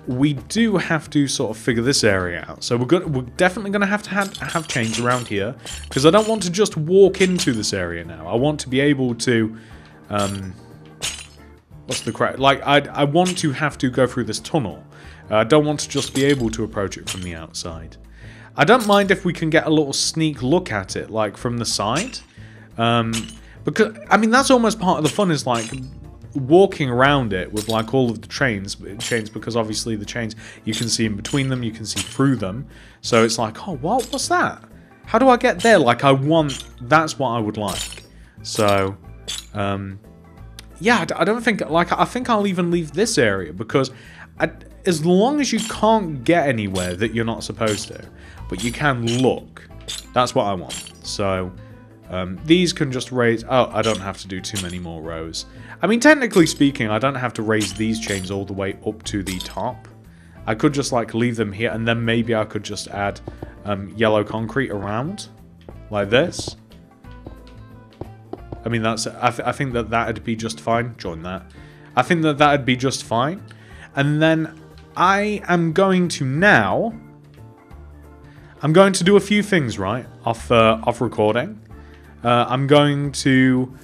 we do have to sort of figure this area out. So we're definitely going to have chains around here, because I don't want to just walk into this area now. I want to be able to, what's the correct? Like, I want to have to go through this tunnel. I don't want to just be able to approach it from the outside. I don't mind if we can get a little sneak look at it, like from the side, because I mean that's almost part of the fun, is like walking around it with like all of the chains, because obviously the chains, you can see in between them, you can see through them, so it's like, oh, what's that? How do I get there? Like, that's what I would like. So yeah, I don't think, like, I think I'll even leave this area, because as long as you can't get anywhere that you're not supposed to, but you can look, that's what I want. So these can just raise... Oh, I don't have to do too many more rows. I mean, technically speaking, I don't have to raise these chains all the way up to the top. I could just, like, leave them here, and then maybe I could just add yellow concrete around, like this. I mean, that's... I think that that'd be just fine. Join that. I think that that'd be just fine. And then I am going to now... I'm going to do a few things, right, off recording. I'm going to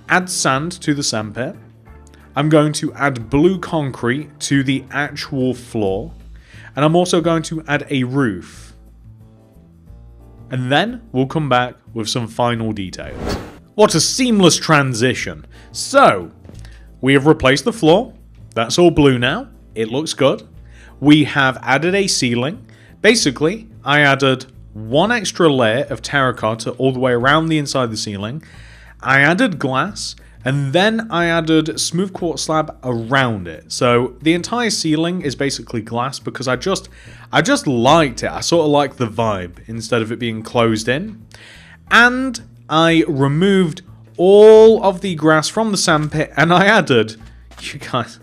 add sand to the sand pit. I'm going to add blue concrete to the actual floor. And I'm also going to add a roof. And then we'll come back with some final details. What a seamless transition. So, we have replaced the floor. That's all blue now. It looks good. We have added a ceiling. Basically, I added one extra layer of terracotta all the way around the inside of the ceiling. I added glass, and then I added smooth quartz slab around it. So the entire ceiling is basically glass, because I just liked it. I sort of like the vibe instead of it being closed in. And I removed all of the grass from the sandpit, and I added, you guys,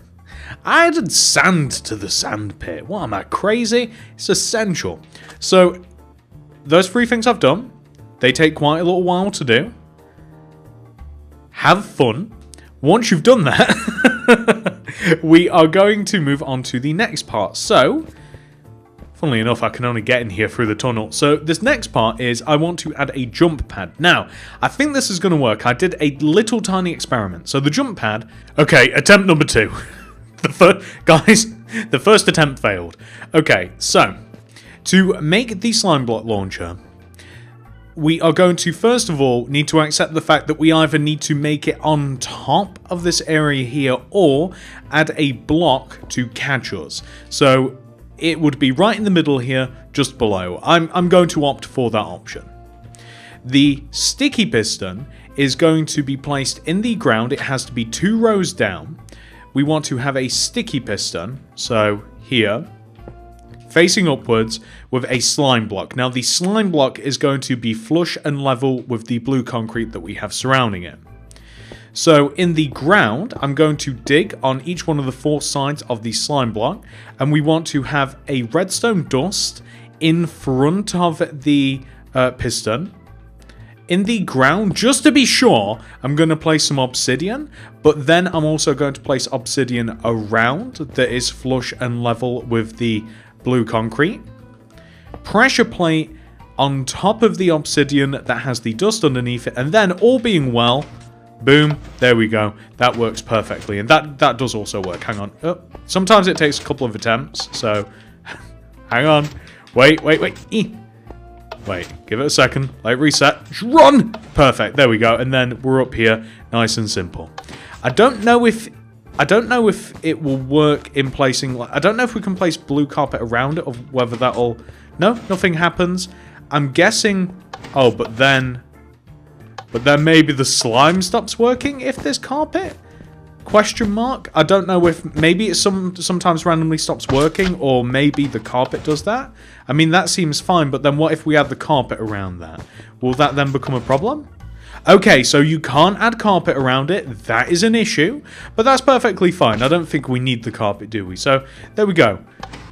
I added sand to the sandpit. What, am I crazy? It's essential. So those three things I've done, they take quite a little while to do. Have fun. Once you've done that, we are going to move on to the next part. So, funnily enough, I can only get in here through the tunnel. So this next part is I want to add a jump pad. Now, I think this is going to work. I did a little tiny experiment. So the jump pad, okay, attempt number 2. Guys, the first attempt failed. Okay, so to make the slime block launcher, we are going to first of all need to accept the fact that we either need to make it on top of this area here or add a block to catch us. So it would be right in the middle here, just below. I'm going to opt for that option. The sticky piston is going to be placed in the ground. It has to be 2 rows down. We want to have a sticky piston, so here, facing upwards with a slime block. Now the slime block is going to be flush and level with the blue concrete that we have surrounding it. So in the ground, I'm going to dig on each one of the 4 sides of the slime block, and we want to have a redstone dust in front of the piston. In the ground, just to be sure, I'm going to place some obsidian, but then I'm also going to place obsidian around that is flush and level with the blue concrete. Pressure plate on top of the obsidian that has the dust underneath it, and then all being well, boom, there we go. That works perfectly, and that does also work. Hang on. Oh, sometimes it takes a couple of attempts, so hang on. Wait. Wait, give it a second. Like, reset. Just run! Perfect, there we go. And then we're up here, nice and simple. I don't know if it will work in placing... I don't know if we can place blue carpet around it, or whether that'll... No, nothing happens. I'm guessing... Oh, but then maybe the slime stops working if there's carpet? Question mark? I don't know if maybe it sometimes randomly stops working, or maybe the carpet does that. I mean, that seems fine, but then what if we add the carpet around that? Will that then become a problem? Okay, so you can't add carpet around it. That is an issue, but that's perfectly fine. I don't think we need the carpet, do we? So there we go.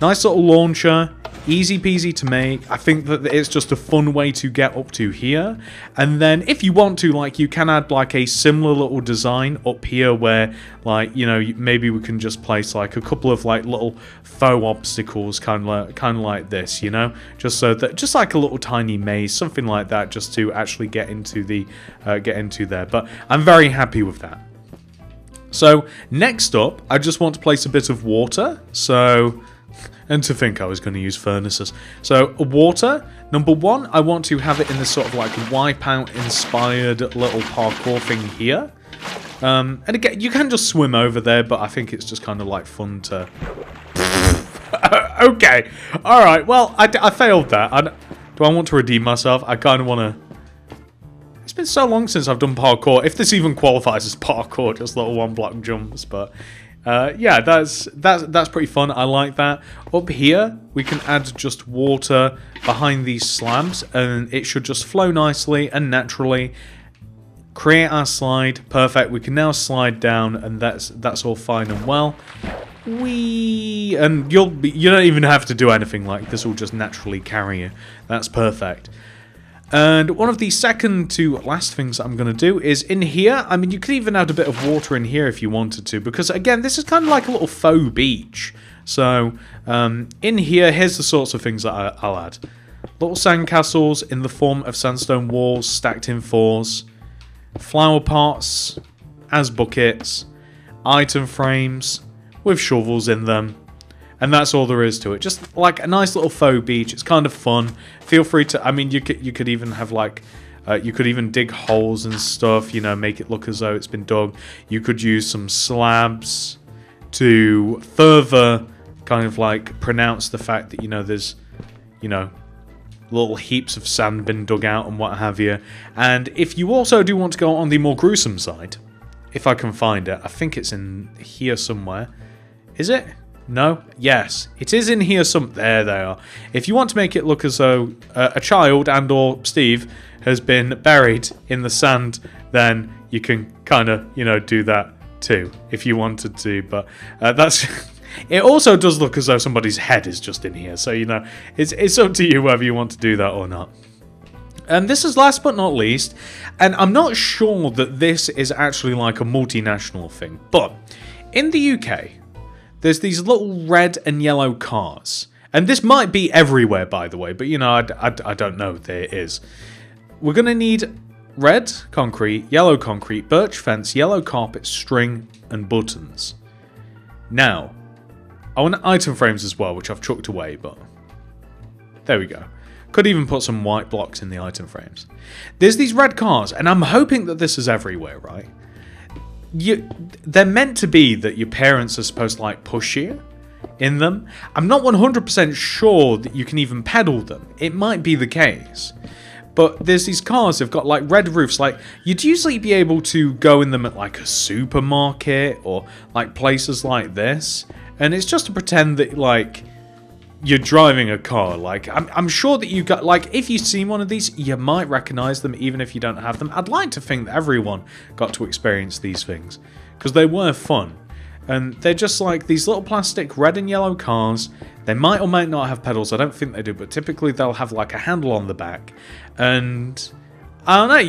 Nice little launcher. Easy peasy to make. I think that it's just a fun way to get up to here. And then if you want to, like, you can add like a similar little design up here where, like, you know, maybe we can just place like a couple of like little faux obstacles kind of like this, you know, just so that, just like a little tiny maze, something like that, just to actually get into the there. But I'm very happy with that. So next up, I just want to place a bit of water. So... And to think I was going to use furnaces. So, water. Number 1, I want to have it in this sort of like Wipeout inspired little parkour thing here. And again, you can just swim over there, but I think it's just kind of like fun to... Okay. Alright, well, I failed that. Do I want to redeem myself? I kind of want to... It's been so long since I've done parkour. If this even qualifies as parkour, just little 1-block jumps, but... yeah, that's pretty fun. I like that. Up here, we can add just water behind these slabs, and it should just flow nicely and naturally. Create our slide. Perfect. We can now slide down, and that's all fine and well. And you don't even have to do anything, like this will just naturally carry you. That's perfect. And one of the second to last things that I'm going to do is in here. I mean, you could even add a bit of water in here if you wanted to, because again, this is kind of like a little faux beach. So in here, here's the sorts of things that I'll add. Little sandcastles in the form of sandstone walls stacked in 4s. Flower pots as buckets. Item frames with shovels in them. And that's all there is to it. Just like a nice little faux beach. It's kind of fun. Feel free to... I mean, you could even have like... you could even dig holes and stuff. You know, make it look as though it's been dug. You could use some slabs to further kind of like pronounce the fact that, you know, there's... You know, little heaps of sand been dug out and what have you. And if you also do want to go on the more gruesome side... If I can find it. I think it's in here somewhere. Is it? No? Yes. It is in here there they are. If you want to make it look as though a child and or Steve has been buried in the sand, then you can kind of, you know, do that too, if you wanted to. But that's... It also does look as though somebody's head is just in here. So, you know, it's up to you whether you want to do that or not. And this is last but not least, and I'm not sure that this is actually like a multinational thing, but in the UK... There's these little red and yellow cars. And this might be everywhere, by the way. But, you know, I don't know. There it is. We're going to need red concrete, yellow concrete, birch fence, yellow carpet, string, and buttons. Now, I want item frames as well, which I've chucked away, but... There we go. Could even put some white blocks in the item frames. There's these red cars, and I'm hoping that this is everywhere, right? They're meant to be that your parents are supposed to like push you in them. I'm not 100% sure that you can even pedal them. It might be the case. But there's these cars, they've got like red roofs. Like, you'd usually be able to go in them at like a supermarket or like places like this. And it's just to pretend that like you're driving a car. Like, I'm sure that you got, like, if you've seen one of these, you might recognize them even if you don't have them. I'd like to think that everyone got to experience these things because they were fun. And they're just like these little plastic red and yellow cars. They might or might not have pedals. I don't think they do, but typically they'll have like a handle on the back. And I don't know,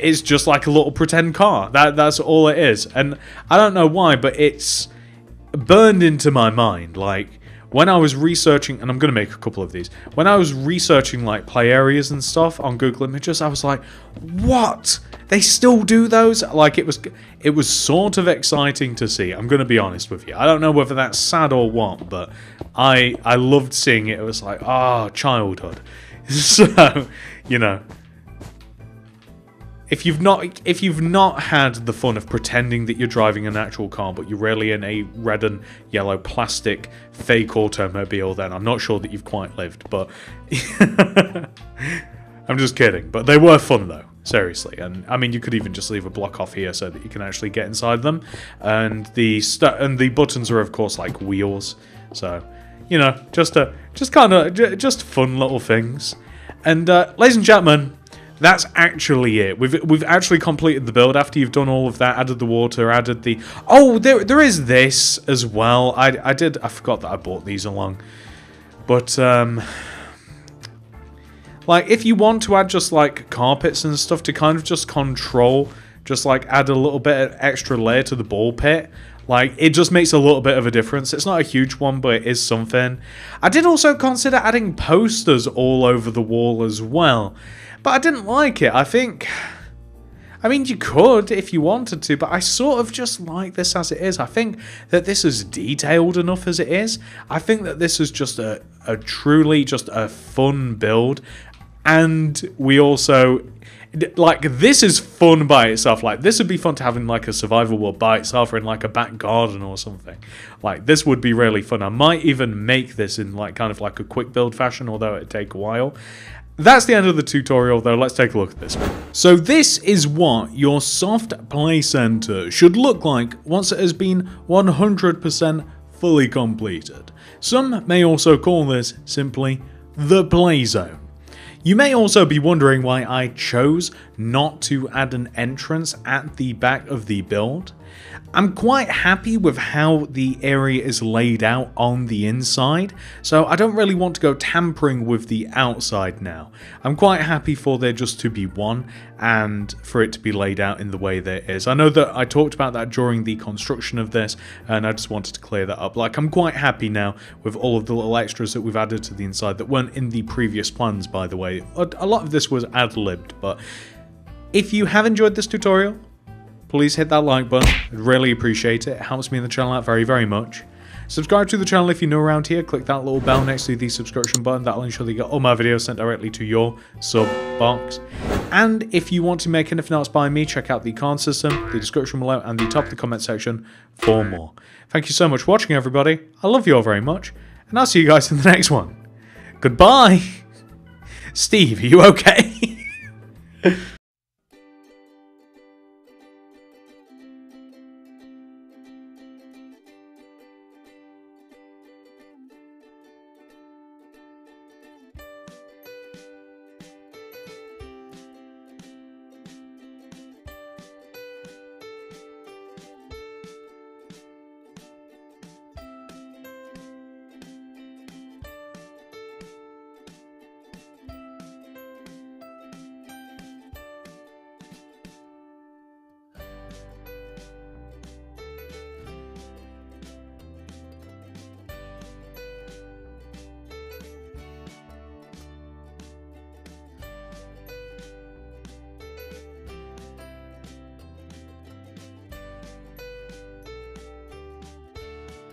it's just like a little pretend car. That's all it is. And I don't know why, but it's burned into my mind. Like, when I was researching, and I'm going to make a couple of these, when I was researching like play areas and stuff on Google Images, I was like, what? They still do those? Like, it was sort of exciting to see. I'm going to be honest with you. I don't know whether that's sad or what, but I loved seeing it. It was like, childhood. So, you know, if you've not had the fun of pretending that you're driving an actual car, but you're really in a red and yellow plastic fake automobile, then I'm not sure that you've quite lived. But I'm just kidding. But they were fun though, seriously. And I mean, you could even just leave a block off here so that you can actually get inside them. And the buttons are of course like wheels. So, you know, just fun little things. And ladies and gentlemen, that's actually it. We've actually completed the build after you've done all of that. Added the water, added the... Oh, there is this as well. I forgot that I bought these along. But, like, if you want to add just, like, carpets and stuff to kind of just control, just, like, add a little bit of extra layer to the ball pit, like, it just makes a little bit of a difference. It's not a huge one, but it is something. I did also consider adding posters all over the wall as well. But I didn't like it. I mean, you could if you wanted to, but I sort of just like this as it is. I think that this is detailed enough as it is. I think that this is just a truly just a fun build. And we also, like, this is fun by itself. Like, this would be fun to have in, like, a survival world by itself or in, like, a back garden or something. Like, this would be really fun. I might even make this in, like, kind of like a quick build fashion, although it'd take a while. That's the end of the tutorial though, let's take a look at this one. So this is what your soft play center should look like once it has been 100% fully completed. Some may also call this simply the play zone. You may also be wondering why I chose not to add an entrance at the back of the build. I'm quite happy with how the area is laid out on the inside, so I don't really want to go tampering with the outside now. I'm quite happy for there just to be one and for it to be laid out in the way that it is. I know that I talked about that during the construction of this and I just wanted to clear that up. Like, I'm quite happy now with all of the little extras that we've added to the inside that weren't in the previous plans, by the way. A lot of this was ad-libbed, but if you have enjoyed this tutorial, please hit that like button. I'd really appreciate it. It helps me in the channel out very, very much. Subscribe to the channel if you're new around here. Click that little bell next to the subscription button. That'll ensure that you get all my videos sent directly to your sub box. And if you want to make anything else by me, check out the card system, the description below, and the top of the comment section for more. Thank you so much for watching, everybody. I love you all very much. And I'll see you guys in the next one. Goodbye. Steve, are you okay?